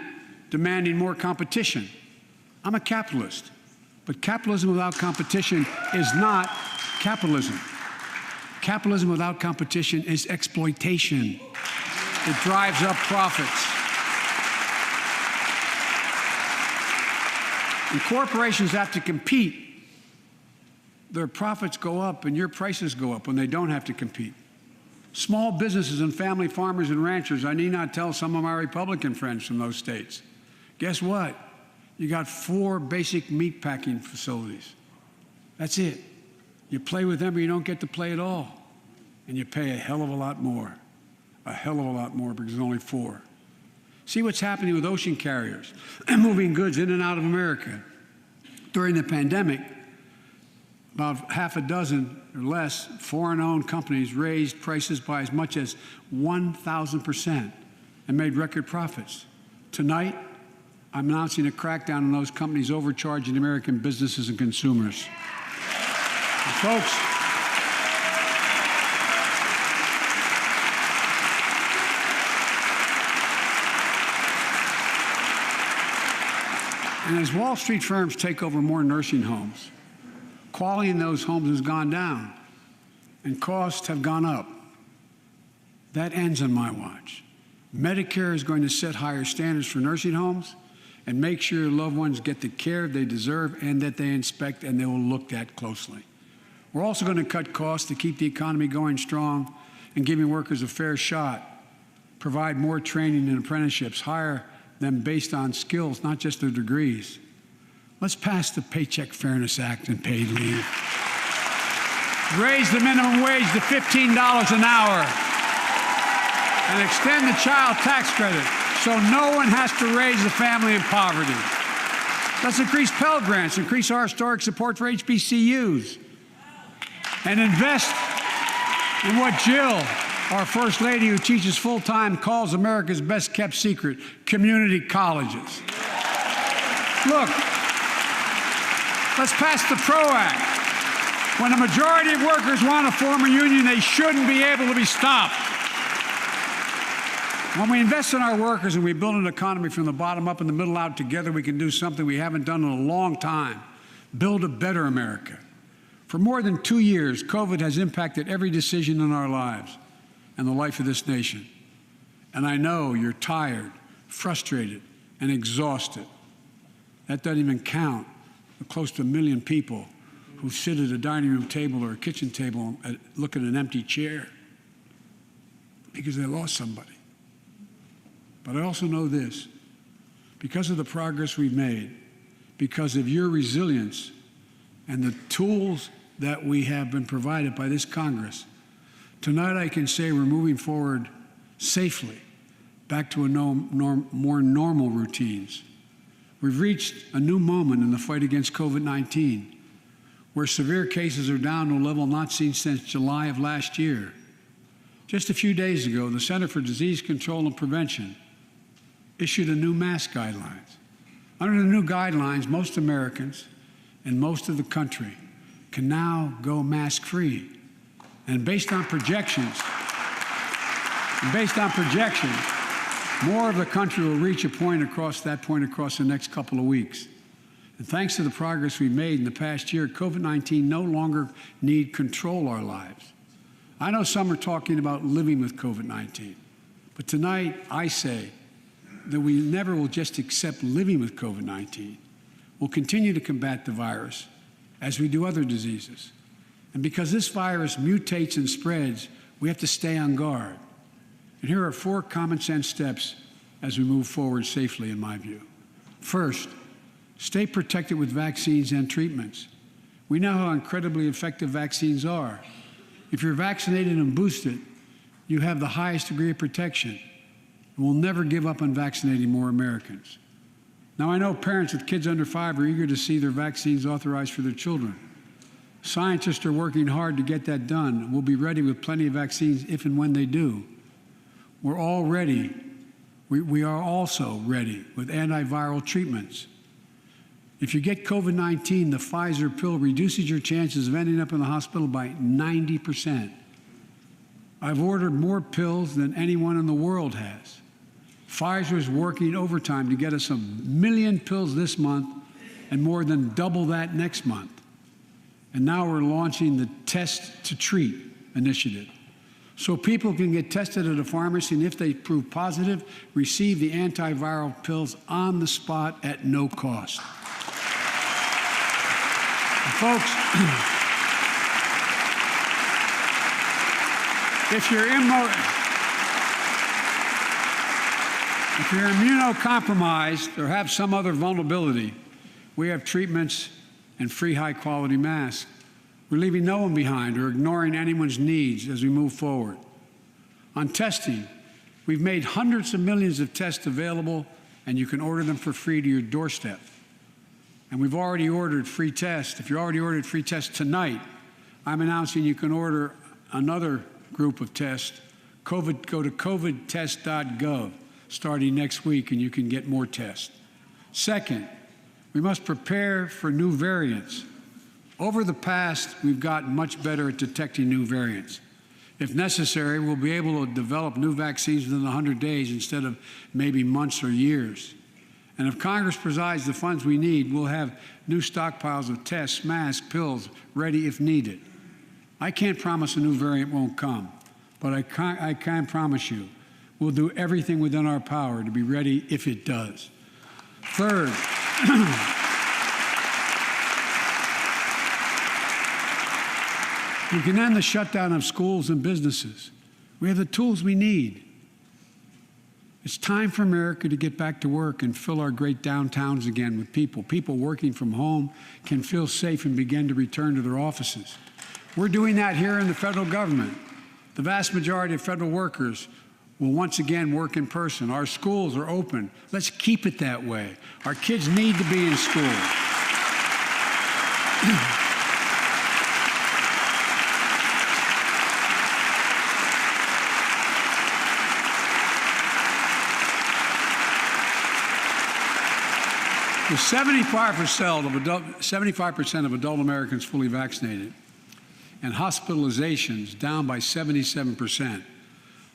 demanding more competition. I'm a capitalist, but capitalism without competition is not capitalism. Capitalism without competition is exploitation. It drives up profits. And corporations have to compete. Their profits go up and your prices go up when they don't have to compete. Small businesses and family farmers and ranchers, I need not tell some of my Republican friends from those states. Guess what? You got 4 basic meat packing facilities. That's it. You play with them or you don't get to play at all. And you pay a hell of a lot more. A hell of a lot more because there's only 4. See what's happening with ocean carriers moving goods in and out of America. During the pandemic, about half a dozen or less foreign-owned companies raised prices by as much as 1,000% and made record profits. Tonight, I'm announcing a crackdown on those companies overcharging American businesses and consumers. And folks, and as Wall Street firms take over more nursing homes, quality in those homes has gone down and costs have gone up. That ends on my watch. Medicare is going to set higher standards for nursing homes and make sure loved ones get the care they deserve and that they inspect and they will look at closely. We're also going to cut costs to keep the economy going strong and giving workers a fair shot, provide more training and apprenticeships, hire them based on skills, not just their degrees. Let's pass the Paycheck Fairness Act and paid leave. Raise the minimum wage to $15 an hour and extend the child tax credit so no one has to raise a family in poverty. Let's increase Pell Grants, increase our historic support for HBCUs, and invest in what Jill, our First Lady who teaches full-time, calls America's best-kept secret, community colleges. Look, let's pass the PRO Act. When a majority of workers want to form a union, they shouldn't be able to be stopped. When we invest in our workers and we build an economy from the bottom up and the middle out together, we can do something we haven't done in a long time, build a better America. For more than 2 years, COVID has impacted every decision in our lives and the life of this nation. And I know you're tired, frustrated, and exhausted. That doesn't even count the close to 1 million people who sit at a dining room table or a kitchen table and look at an empty chair because they lost somebody. But I also know this, because of the progress we've made, because of your resilience and the tools that we have been provided by this Congress, tonight I can say we're moving forward safely back to more normal routines. We've reached a new moment in the fight against COVID-19, where severe cases are down to a level not seen since July of last year. Just a few days ago, the Center for Disease Control and Prevention issued a new mask guidelines. Under the new guidelines, most Americans and most of the country can now go mask-free. And based on projections, more of the country will reach a point across the next couple of weeks. And thanks to the progress we've made in the past year, COVID-19 no longer need control our lives. I know some are talking about living with COVID-19, but tonight I say that we never will just accept living with COVID-19. We'll continue to combat the virus as we do other diseases. And because this virus mutates and spreads, we have to stay on guard. And here are 4 common sense steps as we move forward safely, in my view. First, stay protected with vaccines and treatments. We know how incredibly effective vaccines are. If you're vaccinated and boosted, you have the highest degree of protection. And we'll never give up on vaccinating more Americans. Now, I know parents with kids under 5 are eager to see their vaccines authorized for their children. Scientists are working hard to get that done. We'll be ready with plenty of vaccines if and when they do. We're all ready. We are also ready with antiviral treatments. If you get COVID-19, the Pfizer pill reduces your chances of ending up in the hospital by 90%. I've ordered more pills than anyone in the world has. Pfizer is working overtime to get us 1 million pills this month and more than double that next month. And now we're launching the Test to Treat initiative. So people can get tested at a pharmacy, and if they prove positive, receive the antiviral pills on the spot at no cost. And folks, if you're immunocompromised or have some other vulnerability, we have treatments and free high-quality masks. We're leaving no one behind or ignoring anyone's needs as we move forward. On testing, we've made hundreds of millions of tests available, and you can order them for free to your doorstep. And we've already ordered free tests. If you already ordered free tests tonight, I'm announcing you can order another group of tests. Go to covidtest.gov starting next week, and you can get more tests. Second, we must prepare for new variants. Over the past, we've gotten much better at detecting new variants. If necessary, we'll be able to develop new vaccines within 100 days instead of maybe months or years. And if Congress provides the funds we need, we'll have new stockpiles of tests, masks, pills ready if needed. I can't promise a new variant won't come, but I can promise you we'll do everything within our power to be ready if it does. Third, we can end the shutdown of schools and businesses. We have the tools we need. It's time for America to get back to work and fill our great downtowns again with people. People working from home can feel safe and begin to return to their offices. We're doing that here in the federal government. The vast majority of federal workers will once again work in person. Our schools are open. Let's keep it that way. Our kids need to be in school. With 75% of adult Americans fully vaccinated and hospitalizations down by 77%,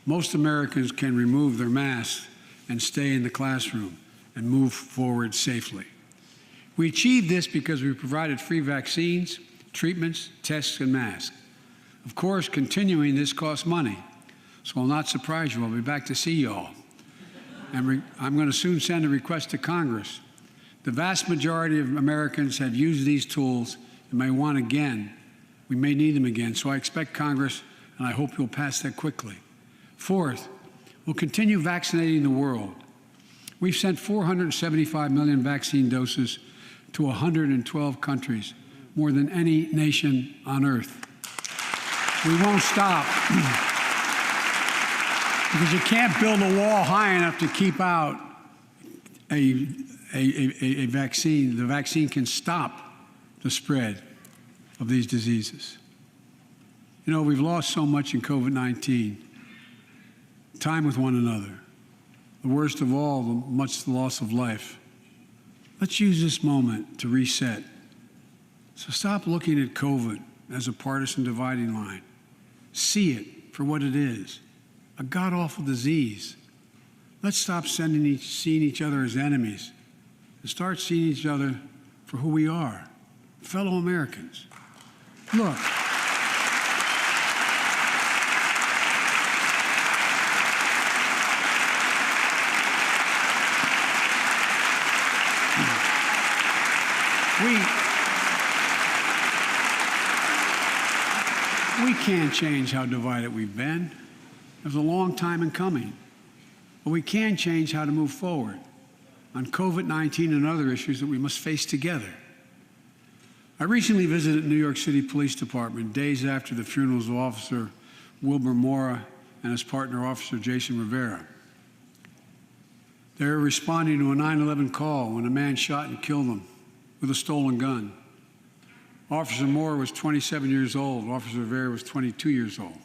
most Americans can remove their masks and stay in the classroom and move forward safely. We achieved this because we provided free vaccines, treatments, tests, and masks. Of course, continuing this costs money, so I'll not surprise you. I'll be back to see you all. And I'm going to soon send a request to Congress. The vast majority of Americans have used these tools and may want again. We may need them again, so I expect Congress, and I hope you'll pass that quickly. Fourth, we'll continue vaccinating the world. We've sent 475 million vaccine doses to 112 countries, more than any nation on earth. We won't stop because you can't build a wall high enough to keep out a vaccine. The vaccine can stop the spread of these diseases. You know, we've lost so much in COVID-19. Time with one another. The worst of all, the loss of life. Let's use this moment to reset. So stop looking at COVID as a partisan dividing line. See it for what it is, a god-awful disease. Let's stop seeing each other as enemies and start seeing each other for who we are, fellow Americans. Look, we can't change how divided we've been. It was a long time in coming. But we can change how to move forward on COVID-19 and other issues that we must face together. I recently visited New York City Police Department days after the funerals of Officer Wilbur Mora and his partner, Officer Jason Rivera. They were responding to a 9/11 call when a man shot and killed them with a stolen gun. Officer Mora was 27 years old. Officer Rivera was 22 years old.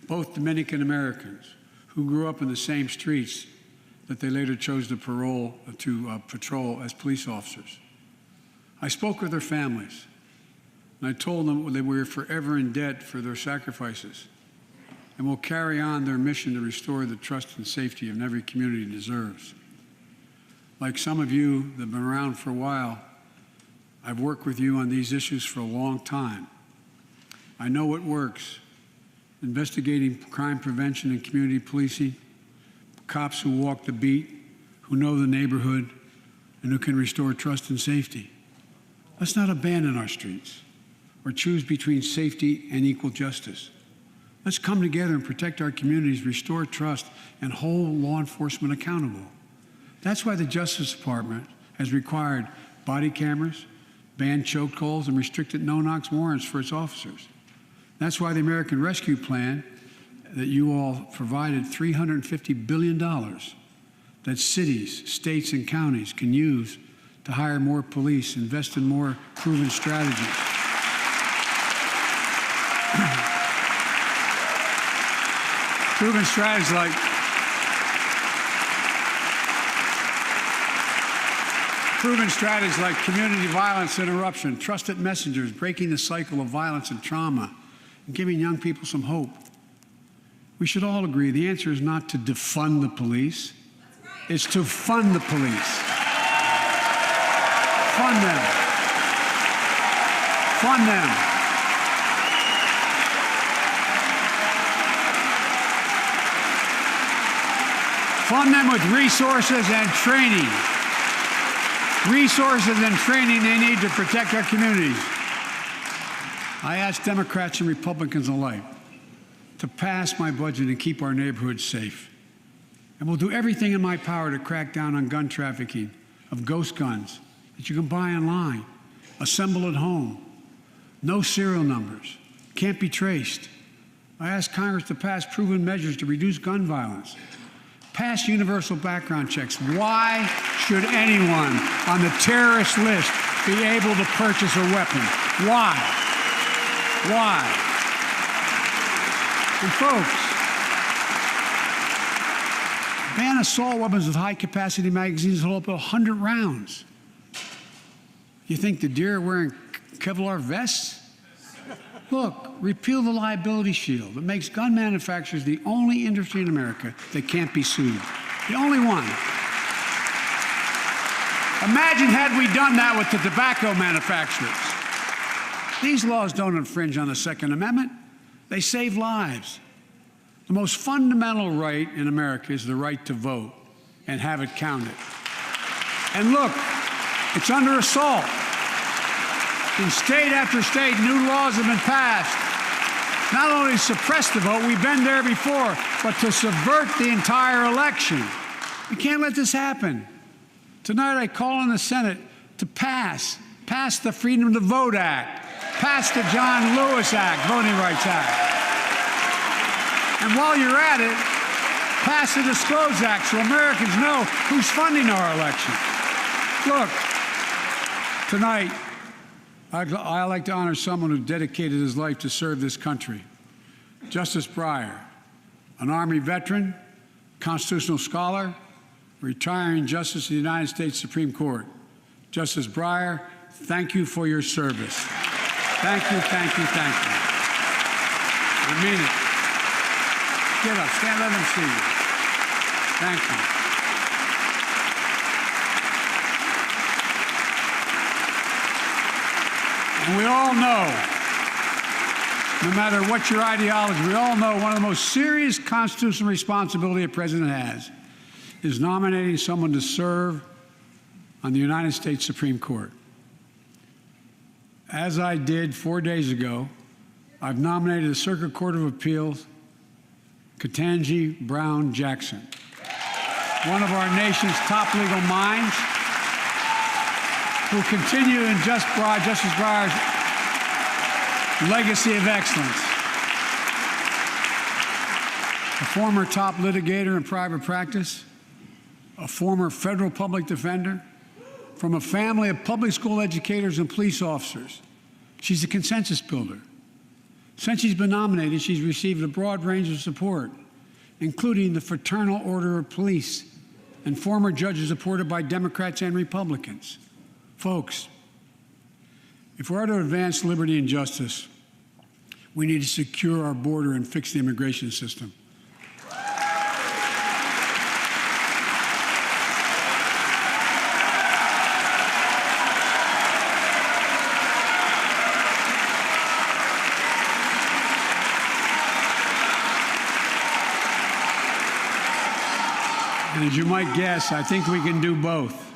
Both Dominican Americans who grew up in the same streets that they later chose to patrol as police officers. I spoke with their families, and I told them that we were forever in debt for their sacrifices and will carry on their mission to restore the trust and safety of every community deserves. Like some of you that have been around for a while, I've worked with you on these issues for a long time. I know what works: investigating crime prevention and community policing, cops who walk the beat, who know the neighborhood, and who can restore trust and safety. Let's not abandon our streets or choose between safety and equal justice. Let's come together and protect our communities, restore trust, and hold law enforcement accountable. That's why the Justice Department has required body cameras, banned chokeholds, and restricted no-knock warrants for its officers. That's why the American Rescue Plan that you all provided $350 billion that cities, states, and counties can use to hire more police, invest in more proven strategies. Proven strategies like community violence interruption, trusted messengers, breaking the cycle of violence and trauma, and giving young people some hope. We should all agree the answer is not to defund the police, it's to fund the police. Fund them. Fund them. Fund them with resources and training. Resources and training they need to protect our communities. I ask Democrats and Republicans alike to pass my budget and keep our neighborhoods safe. And we'll do everything in my power to crack down on gun trafficking of ghost guns that you can buy online, assemble at home, no serial numbers, can't be traced. I ask Congress to pass proven measures to reduce gun violence. Pass universal background checks. Why should anyone on the terrorist list be able to purchase a weapon? Why? Why? And folks, ban assault weapons with high-capacity magazines that hold up to 100 rounds. You think the deer are wearing Kevlar vests? Look, repeal the liability shield that makes gun manufacturers the only industry in America that can't be sued. The only one. Imagine had we done that with the tobacco manufacturers. These laws don't infringe on the Second Amendment. They save lives. The most fundamental right in America is the right to vote and have it counted. And look, it's under assault. In state after state, new laws have been passed. Not only to suppress the vote, we've been there before, but to subvert the entire election. We can't let this happen. Tonight I call on the Senate to pass the Freedom to Vote Act, pass the John Lewis Act, Voting Rights Act. And while you're at it, pass the Disclose Act so Americans know who's funding our election. Look, tonight, I like to honor someone who dedicated his life to serve this country. Justice Breyer, an Army veteran, constitutional scholar, retiring Justice of the United States Supreme Court. Justice Breyer, thank you for your service. Thank you, thank you, thank you. I mean it. Get up, stand, let them see you. Thank you. And we all know, no matter what your ideology, we all know one of the most serious constitutional responsibility a president has is nominating someone to serve on the United States Supreme Court. As I did 4 days ago, I've nominated the Circuit Court of Appeals, Ketanji Brown Jackson, one of our nation's top legal minds, who continue in Justice Breyer's legacy of excellence. A former top litigator in private practice, a former federal public defender, from a family of public school educators and police officers. She's a consensus builder. Since she's been nominated, she's received a broad range of support, including the Fraternal Order of Police and former judges supported by Democrats and Republicans. Folks, if we're to advance liberty and justice, we need to secure our border and fix the immigration system. And as you might guess, I think we can do both.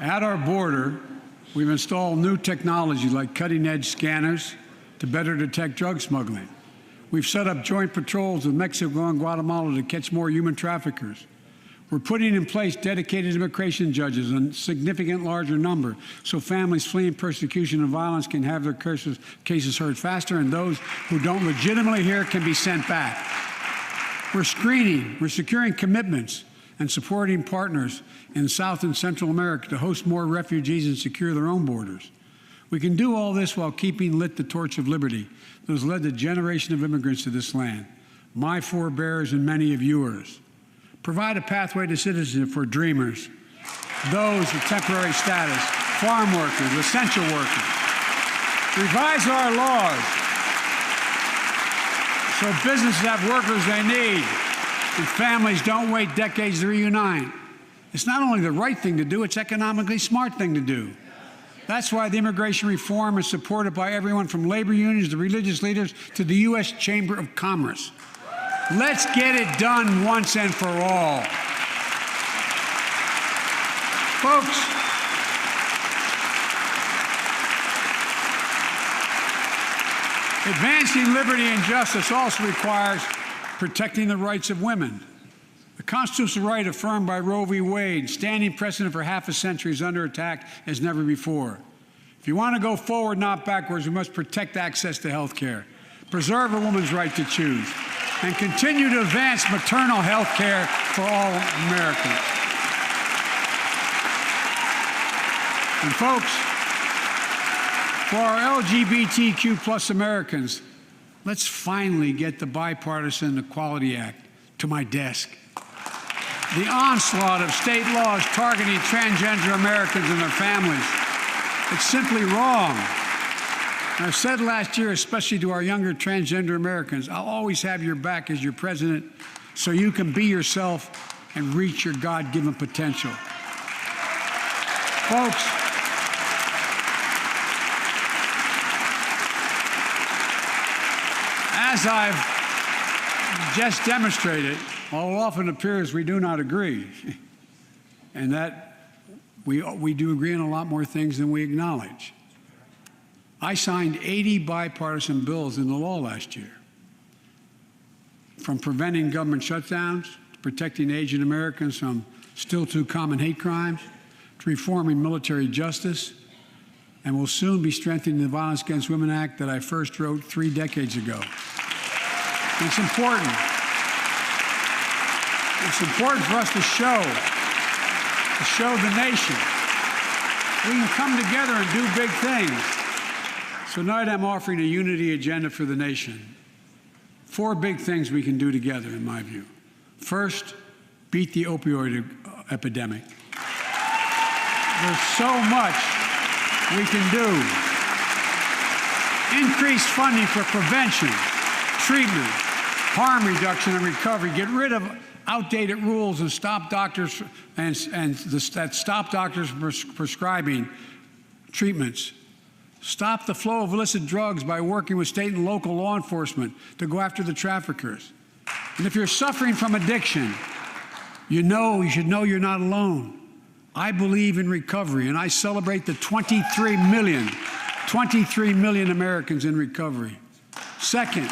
At our border, we've installed new technology like cutting-edge scanners to better detect drug smuggling. We've set up joint patrols with Mexico and Guatemala to catch more human traffickers. We're putting in place dedicated immigration judges in a significant larger number so families fleeing persecution and violence can have their cases heard faster, and those who don't legitimately hear can be sent back. We're screening, we're securing commitments and supporting partners in South and Central America to host more refugees and secure their own borders. We can do all this while keeping lit the torch of liberty that has led a generation of immigrants to this land, my forebears and many of yours. Provide a pathway to citizenship for dreamers, those with temporary status, farm workers, essential workers. Revise our laws so businesses have workers they need and families don't wait decades to reunite. It's not only the right thing to do, it's economically smart thing to do. That's why the immigration reform is supported by everyone from labor unions to religious leaders to the U.S. Chamber of Commerce. Let's get it done once and for all. Folks, advancing liberty and justice also requires protecting the rights of women. The constitutional right affirmed by Roe v. Wade, standing precedent for half a century, is under attack as never before. If you want to go forward, not backwards, we must protect access to health care, preserve a woman's right to choose, and continue to advance maternal health care for all Americans. And folks, for our LGBTQ plus Americans, let's finally get the Bipartisan Equality Act to my desk. The onslaught of state laws targeting transgender Americans and their families, it's simply wrong. And I've said last year, especially to our younger transgender Americans, I'll always have your back as your president so you can be yourself and reach your God-given potential. Folks, as I've just demonstrated, while it often appears we do not agree, and that we do agree on a lot more things than we acknowledge. I signed 80 bipartisan bills into law last year, from preventing government shutdowns, to protecting Asian Americans from still too common hate crimes, to reforming military justice, and will soon be strengthening the Violence Against Women Act that I first wrote 3 decades ago. And it's important. It's important for us to show the nation we can come together and do big things. So tonight I'm offering a unity agenda for the nation. 4 big things we can do together, in my view. First, beat the opioid epidemic. There's so much we can do. Increase funding for prevention, treatment, harm reduction, and recovery. Get rid of outdated rules and stop doctors stop doctors prescribing treatments. Stop the flow of illicit drugs by working with state and local law enforcement to go after the traffickers. And if you're suffering from addiction, you should know you're not alone. I believe in recovery, and I celebrate the 23 million Americans in recovery. Second,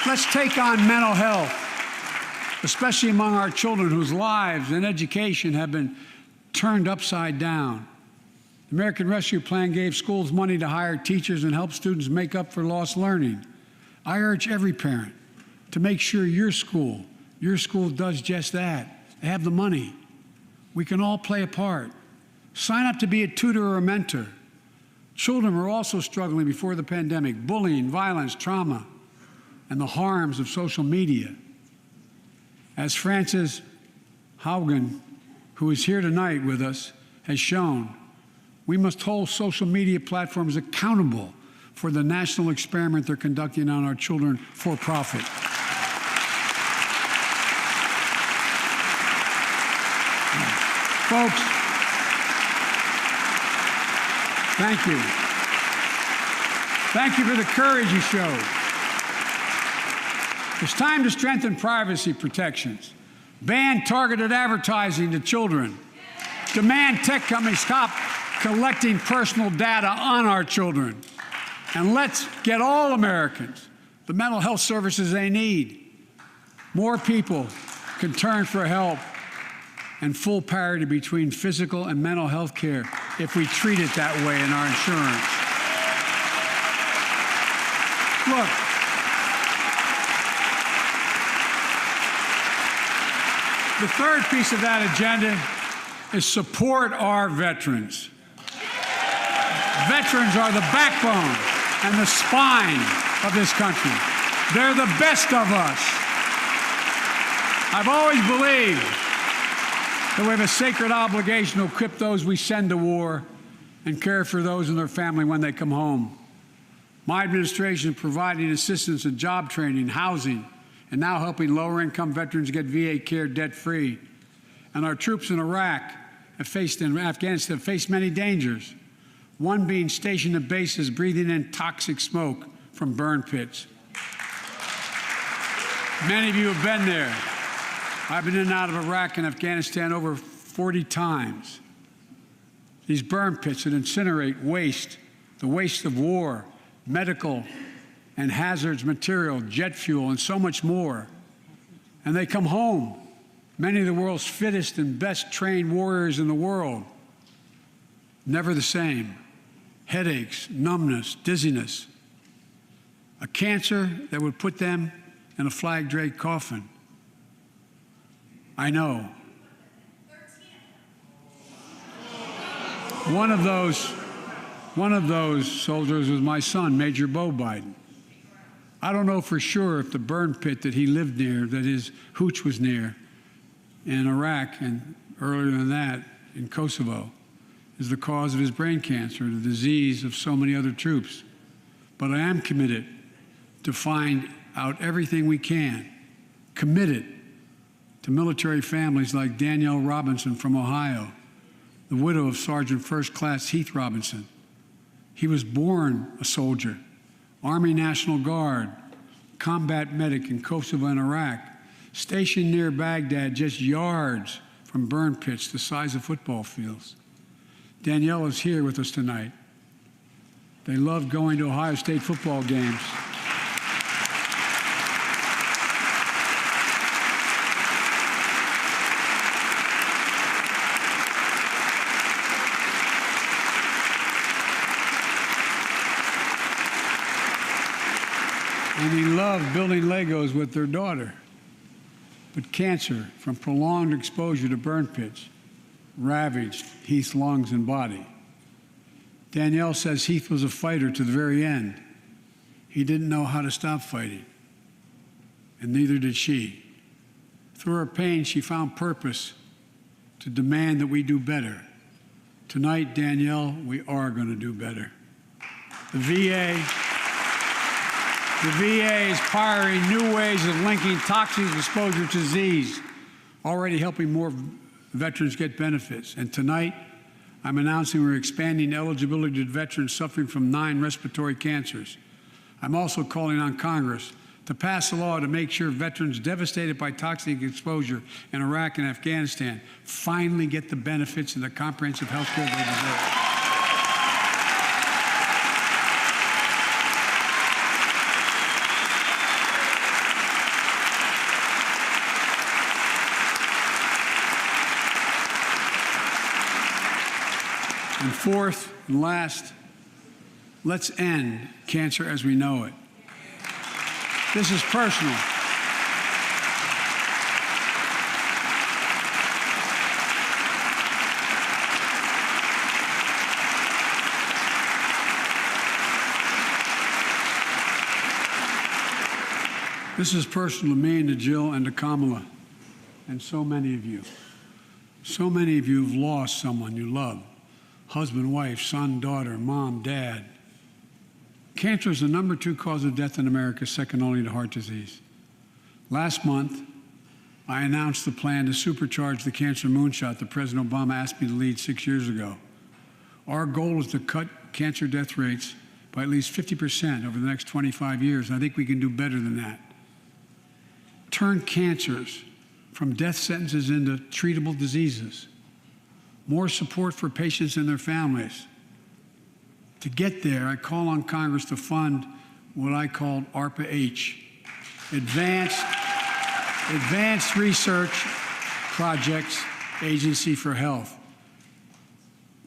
let's take on mental health, especially among our children whose lives and education have been turned upside down. The American Rescue Plan gave schools money to hire teachers and help students make up for lost learning. I urge every parent to make sure your school does just that. They have the money. We can all play a part. Sign up to be a tutor or a mentor. Children were also struggling before the pandemic: bullying, violence, trauma, and the harms of social media. As Frances Haugen, who is here tonight with us, has shown, we must hold social media platforms accountable for the national experiment they're conducting on our children for profit. Folks, thank you. Thank you for the courage you showed. It's time to strengthen privacy protections, ban targeted advertising to children, demand tech companies stop collecting personal data on our children, and let's get all Americans the mental health services they need. More people can turn for help, and full parity between physical and mental health care if we treat it that way in our insurance. Look, the third piece of that agenda is support our veterans. Veterans are the backbone and the spine of this country. They're the best of us. I've always believed that we have a sacred obligation to equip those we send to war and care for those in their family when they come home. My administration is providing assistance in job training, housing, and now helping lower-income veterans get VA care debt-free. And our troops in Iraq and Afghanistan have faced many dangers, one being stationed at bases breathing in toxic smoke from burn pits. Many of you have been there. I've been in and out of Iraq and Afghanistan over 40 times. These burn pits that incinerate waste, the waste of war, medical and hazardous material, jet fuel, and so much more. And they come home, many of the world's fittest and best trained warriors in the world. Never the same. Headaches, numbness, dizziness. A cancer that would put them in a flag-draped coffin. I know. One of those soldiers was my son, Major Bo Biden. I don't know for sure if the burn pit that he lived near, that his hooch was near in Iraq and earlier than that in Kosovo, is the cause of his brain cancer, the disease of so many other troops. But I am committed to find out everything we can, committed to military families like Danielle Robinson from Ohio, the widow of Sergeant First Class Heath Robinson. He was born a soldier, Army National Guard, combat medic in Kosovo and Iraq, stationed near Baghdad, just yards from burn pits the size of football fields. Danielle is here with us tonight. They loved going to Ohio State football games. And he loved building Legos with their daughter. But cancer from prolonged exposure to burn pits ravaged Heath's lungs and body. Danielle says Heath was a fighter to the very end. He didn't know how to stop fighting, and neither did she. Through her pain, she found purpose to demand that we do better. Tonight, Danielle, we are going to do better. The VA is pioneering new ways of linking toxic exposure to disease, already helping more veterans get benefits. And tonight, I'm announcing we're expanding eligibility to veterans suffering from 9 respiratory cancers. I'm also calling on Congress to pass a law to make sure veterans devastated by toxic exposure in Iraq and Afghanistan finally get the benefits and the comprehensive health care they deserve. And fourth and last, let's end cancer as we know it. This is personal. This is personal to me and to Jill and to Kamala and so many of you. So many of you have lost someone you love. Husband, wife, son, daughter, mom, dad. Cancer is the #2 cause of death in America, second only to heart disease. Last month, I announced the plan to supercharge the cancer moonshot that President Obama asked me to lead 6 years ago. Our goal is to cut cancer death rates by at least 50% over the next 25 years. I think we can do better than that. Turn cancers from death sentences into treatable diseases. More support for patients and their families. To get there, I call on Congress to fund what I called ARPA-H, Advanced Research Projects Agency for Health,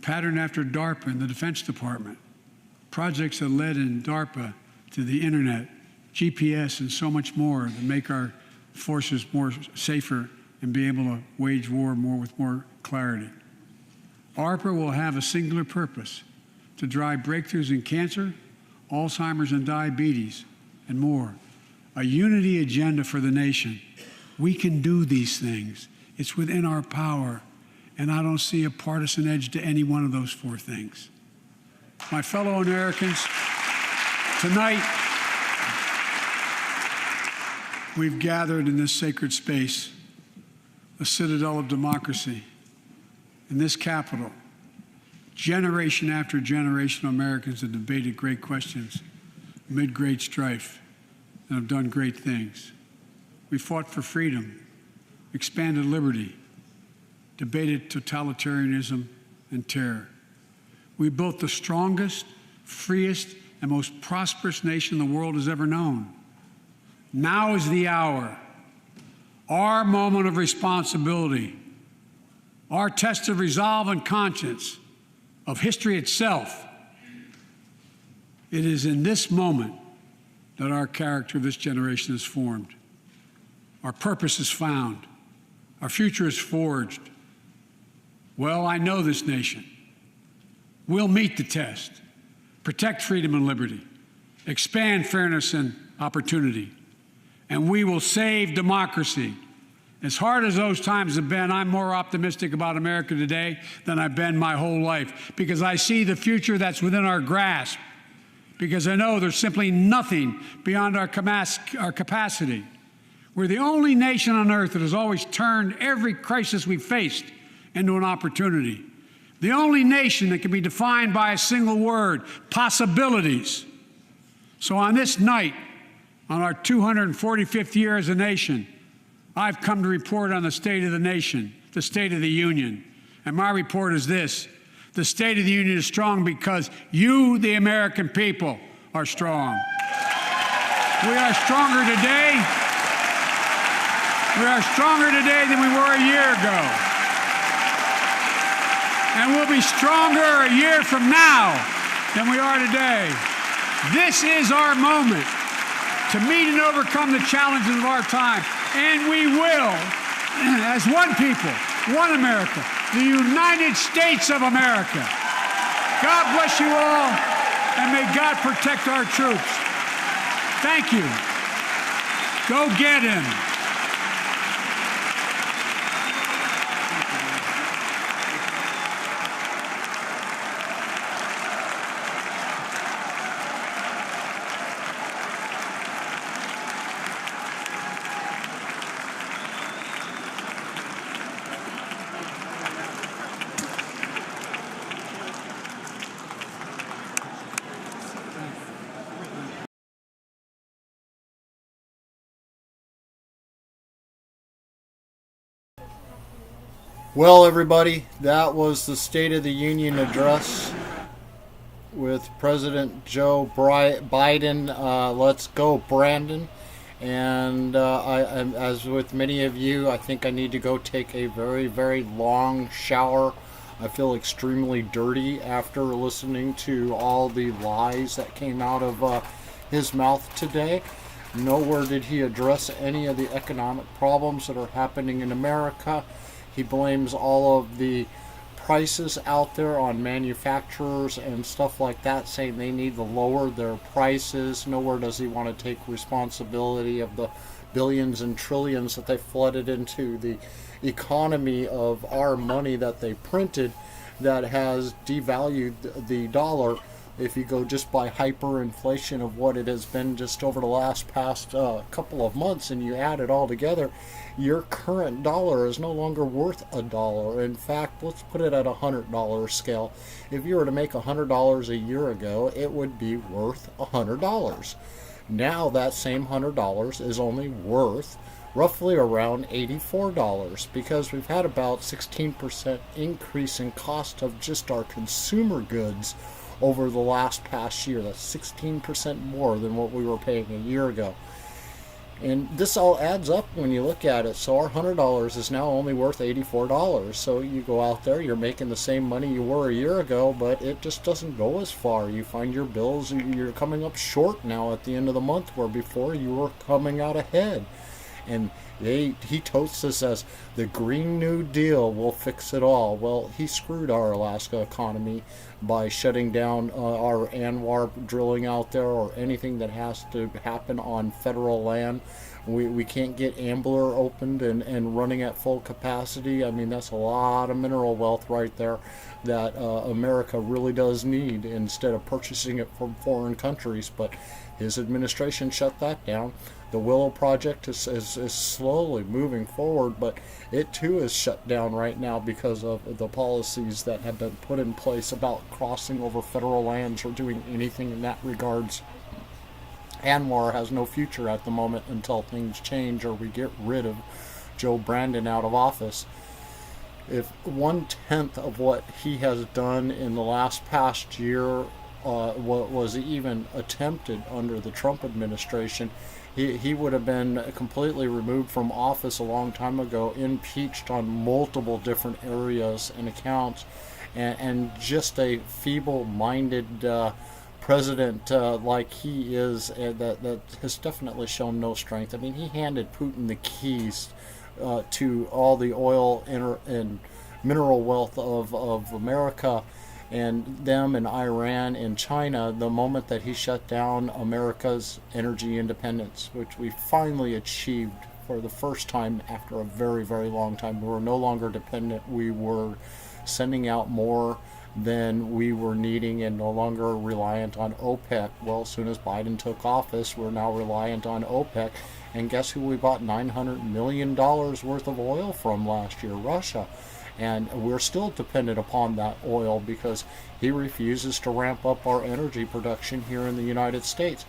patterned after DARPA in the Defense Department. Projects that led in DARPA to the internet, GPS, and so much more that make our forces more safer and be able to wage war with more clarity. ARPA will have a singular purpose: to drive breakthroughs in cancer, Alzheimer's and diabetes, and more. A unity agenda for the nation. We can do these things. It's within our power, and I don't see a partisan edge to any one of those 4 things. My fellow Americans, tonight, we've gathered in this sacred space, a citadel of democracy, in this Capitol. Generation after generation of Americans have debated great questions amid great strife and have done great things. We fought for freedom, expanded liberty, debated totalitarianism and terror. We built the strongest, freest, and most prosperous nation the world has ever known. Now is the hour, our moment of responsibility, our test of resolve and conscience, of history itself. It is in this moment that our character of this generation is formed. Our purpose is found. Our future is forged. Well, I know this nation. We'll meet the test, protect freedom and liberty, expand fairness and opportunity, and we will save democracy. As hard as those times have been, I'm more optimistic about America today than I've been my whole life, because I see the future that's within our grasp, because I know there's simply nothing beyond our capacity. We're the only nation on earth that has always turned every crisis we've faced into an opportunity. The only nation that can be defined by a single word: possibilities. So on this night, on our 245th year as a nation, I've come to report on the state of the nation, the State of the Union. And my report is this: the State of the Union is strong because you, the American people, are strong. We are stronger today. We are stronger today than we were a year ago. And we'll be stronger a year from now than we are today. This is our moment to meet and overcome the challenges of our time. And we will, as one people, one America, the United States of America. God bless you all, and may God protect our troops. Thank you. Go get him. Well, everybody, that was the State of the Union address with President Joe Biden. Let's go, Brandon. And as with many of you, I think I need to go take a very, very long shower. I feel extremely dirty after listening to all the lies that came out of his mouth today. Nowhere did he address any of the economic problems that are happening in America. He blames all of the prices out there on manufacturers and stuff like that, saying they need to lower their prices. Nowhere does he want to take responsibility of the billions and trillions that they flooded into the economy of our money that they printed that has devalued the dollar. If you go just by hyperinflation of what it has been just over the past couple of months, and you add it all together, your current dollar is no longer worth $1. In fact, let's put it at $100 scale. If you were to make $100 a year ago, it would be worth $100. Now that same $100 is only worth roughly around $84, because we've had about 16% increase in cost of just our consumer goods over the past year. That's 16% more than what we were paying a year ago. And this all adds up when you look at it. So our $100 is now only worth $84. So you go out there, you're making the same money you were a year ago, but it just doesn't go as far. You find your bills, you're coming up short now at the end of the month, where before you were coming out ahead. And he totes this as the Green New Deal will fix it all. Well, he screwed our Alaska economy by shutting down our ANWR drilling out there, or anything that has to happen on federal land. We can't get Ambler opened and running at full capacity. I mean, that's a lot of mineral wealth right there that America really does need, instead of purchasing it from foreign countries. But his administration shut that down. The Willow Project is slowly moving forward, but it too is shut down right now because of the policies that have been put in place about crossing over federal lands or doing anything in that regards. ANWR has no future at the moment until things change or we get rid of Joe Brandon out of office. If 1/10 of what he has done in the past year was even attempted under the Trump administration, he would have been completely removed from office a long time ago, impeached on multiple different areas and accounts, and just a feeble-minded president like he is, that has definitely shown no strength. I mean, he handed Putin the keys to all the oil and mineral wealth of America, and them and Iran and China, the moment that he shut down America's energy independence, which we finally achieved for the first time after a very, very long time. We were no longer dependent. We were sending out more than we were needing and no longer reliant on OPEC. Well, as soon as Biden took office, we're now reliant on OPEC. And guess who we bought $900 million worth of oil from last year? Russia. And we're still dependent upon that oil because he refuses to ramp up our energy production here in the United States.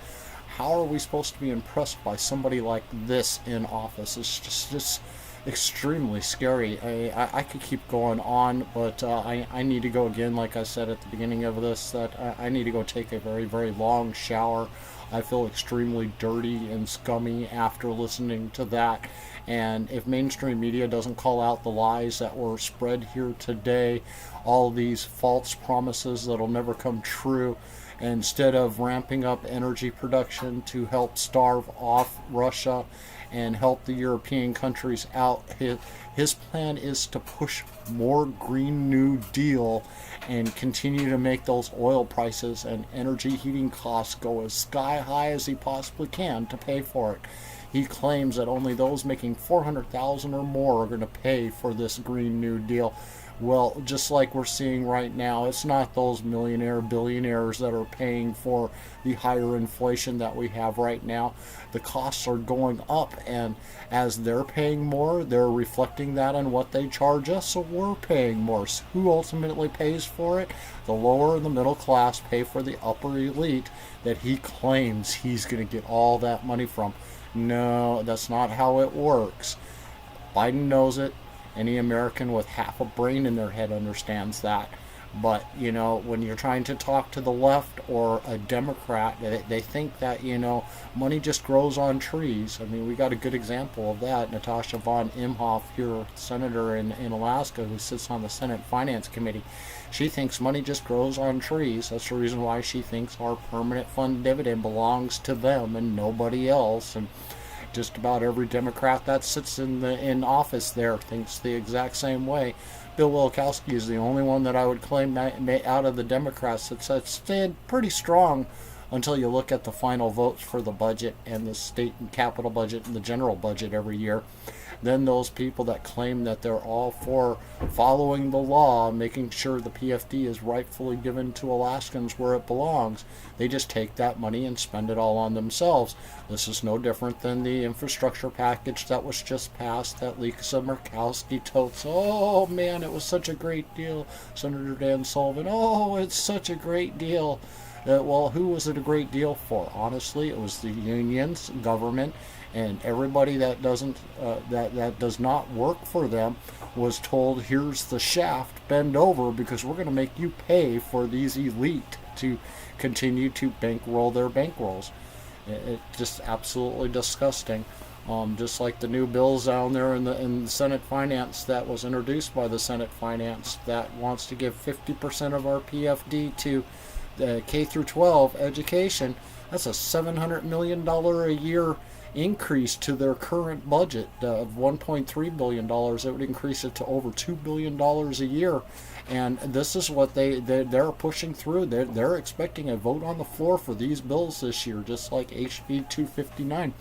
How are we supposed to be impressed by somebody like this in office? It's just extremely scary. I could keep going on, but I need to go again, like I said at the beginning of this, that I need to go take a very, very long shower. I feel extremely dirty and scummy after listening to that. And if mainstream media doesn't call out the lies that were spread here today, all these false promises that'll never come true, instead of ramping up energy production to help starve off Russia and help the European countries out, his plan is to push more Green New Deal and continue to make those oil prices and energy heating costs go as sky high as he possibly can to pay for it. He claims that only those making $400,000 or more are going to pay for this Green New Deal. Well, just like we're seeing right now, it's not those billionaires that are paying for the higher inflation that we have right now. The costs are going up, and as they're paying more, they're reflecting that on what they charge us, so we're paying more. So who ultimately pays for it? The lower and the middle class pay for the upper elite that he claims he's going to get all that money from. No, that's not how it works. Biden knows it. Any American with half a brain in their head understands that. But, you know, when you're trying to talk to the left or a Democrat, they think that, you know, money just grows on trees. I mean, we got a good example of that. Natasha von Imhoff, here, senator in Alaska, who sits on the Senate Finance Committee. She thinks money just grows on trees. That's the reason why she thinks our permanent fund dividend belongs to them and nobody else. And just about every Democrat that sits in office there thinks the exact same way. Bill Wilkowski is the only one that I would claim out of the Democrats that stayed pretty strong until you look at the final votes for the budget and the state and capital budget and the general budget every year. Then those people that claim that they're all for following the law, making sure the PFD is rightfully given to Alaskans where it belongs, they just take that money and spend it all on themselves. This is no different than the infrastructure package that was just passed that Lisa Murkowski totes. Oh man, it was such a great deal. Senator Dan Sullivan, oh, it's such a great deal. Well, who was it a great deal for? Honestly, it was the unions, government, and everybody that doesn't that does not work for them was told, here's the shaft, bend over, because we're going to make you pay for these elite to continue to bankroll their bankrolls. It's just absolutely disgusting. Just like the new bills down there in the Senate Finance that was introduced by the Senate Finance that wants to give 50% of our PFD to K through 12 education. That's a $700 million a year increase to their current budget of $1.3 billion. It would increase it to over $2 billion a year. And this is what they're pushing through. They're expecting a vote on the floor for these bills this year, just like HB 259.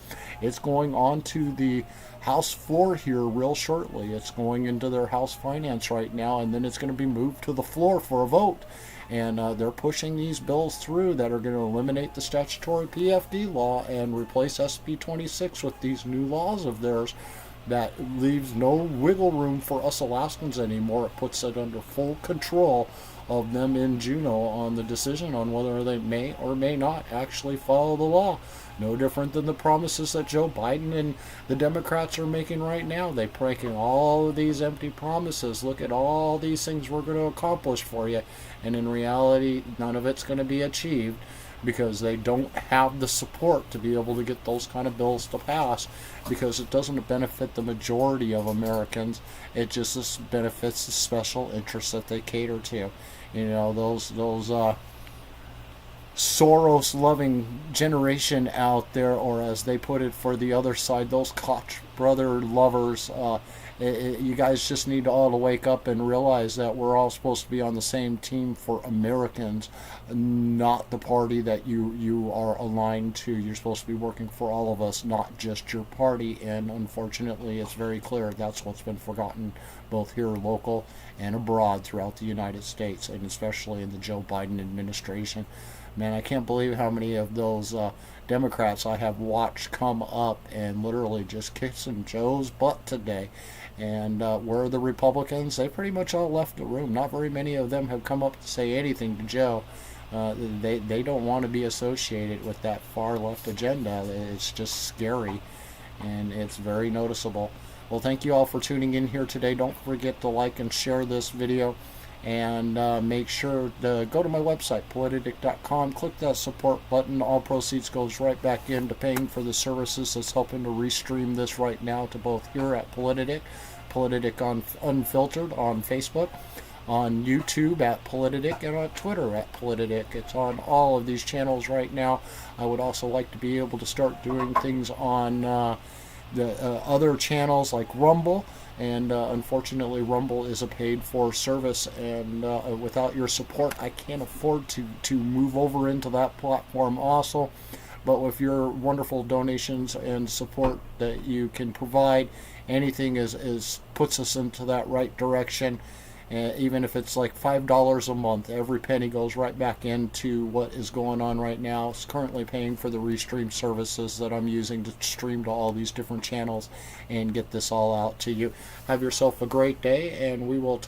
It's going on to the House floor here real shortly. It's going into their House Finance right now, and then it's going to be moved to the floor for a vote. And they're pushing these bills through that are going to eliminate the statutory PFD law and replace SB 26 with these new laws of theirs that leaves no wiggle room for us Alaskans anymore. It puts it under full control of them in Juneau on the decision on whether they may or may not actually follow the law. No different than the promises that Joe Biden and the Democrats are making right now. They're breaking all of these empty promises. Look at all these things we're going to accomplish for you. And in reality, none of it's going to be achieved because they don't have the support to be able to get those kind of bills to pass, because it doesn't benefit the majority of Americans. It just benefits the special interests that they cater to. You know, those Soros-loving generation out there, or as they put it for the other side, those Koch brother lovers. You guys just need to all to wake up and realize that we're all supposed to be on the same team for Americans, not the party that you are aligned to. You're supposed to be working for all of us, not just your party. And unfortunately, it's very clear that's what's been forgotten both here local and abroad throughout the United States, and especially in the Joe Biden administration. Man, I can't believe how many of those Democrats I have watched come up and literally just kissing Joe's butt today. And where are the Republicans? They pretty much all left the room. Not very many of them have come up to say anything to Joe. They don't want to be associated with that far left agenda. It's just scary, and it's very noticeable. Well, thank you all for tuning in here today. Don't forget to like and share this video. And make sure to go to my website, politidic.com, click that support button. All proceeds goes right back into paying for the services that's helping to restream this right now to both here at Politidic, Politidic on Unfiltered on Facebook, on YouTube at Politidic, and on Twitter at Politidic. It's on all of these channels right now. I would also like to be able to start doing things on the other channels like Rumble. And unfortunately, Rumble is a paid-for service, and without your support, I can't afford to move over into that platform also. But with your wonderful donations and support that you can provide, anything is puts us into that right direction. Even if it's like $5 a month, every penny goes right back into what is going on right now. It's currently paying for the restream services that I'm using to stream to all these different channels and get this all out to you. Have yourself a great day, and we will talk.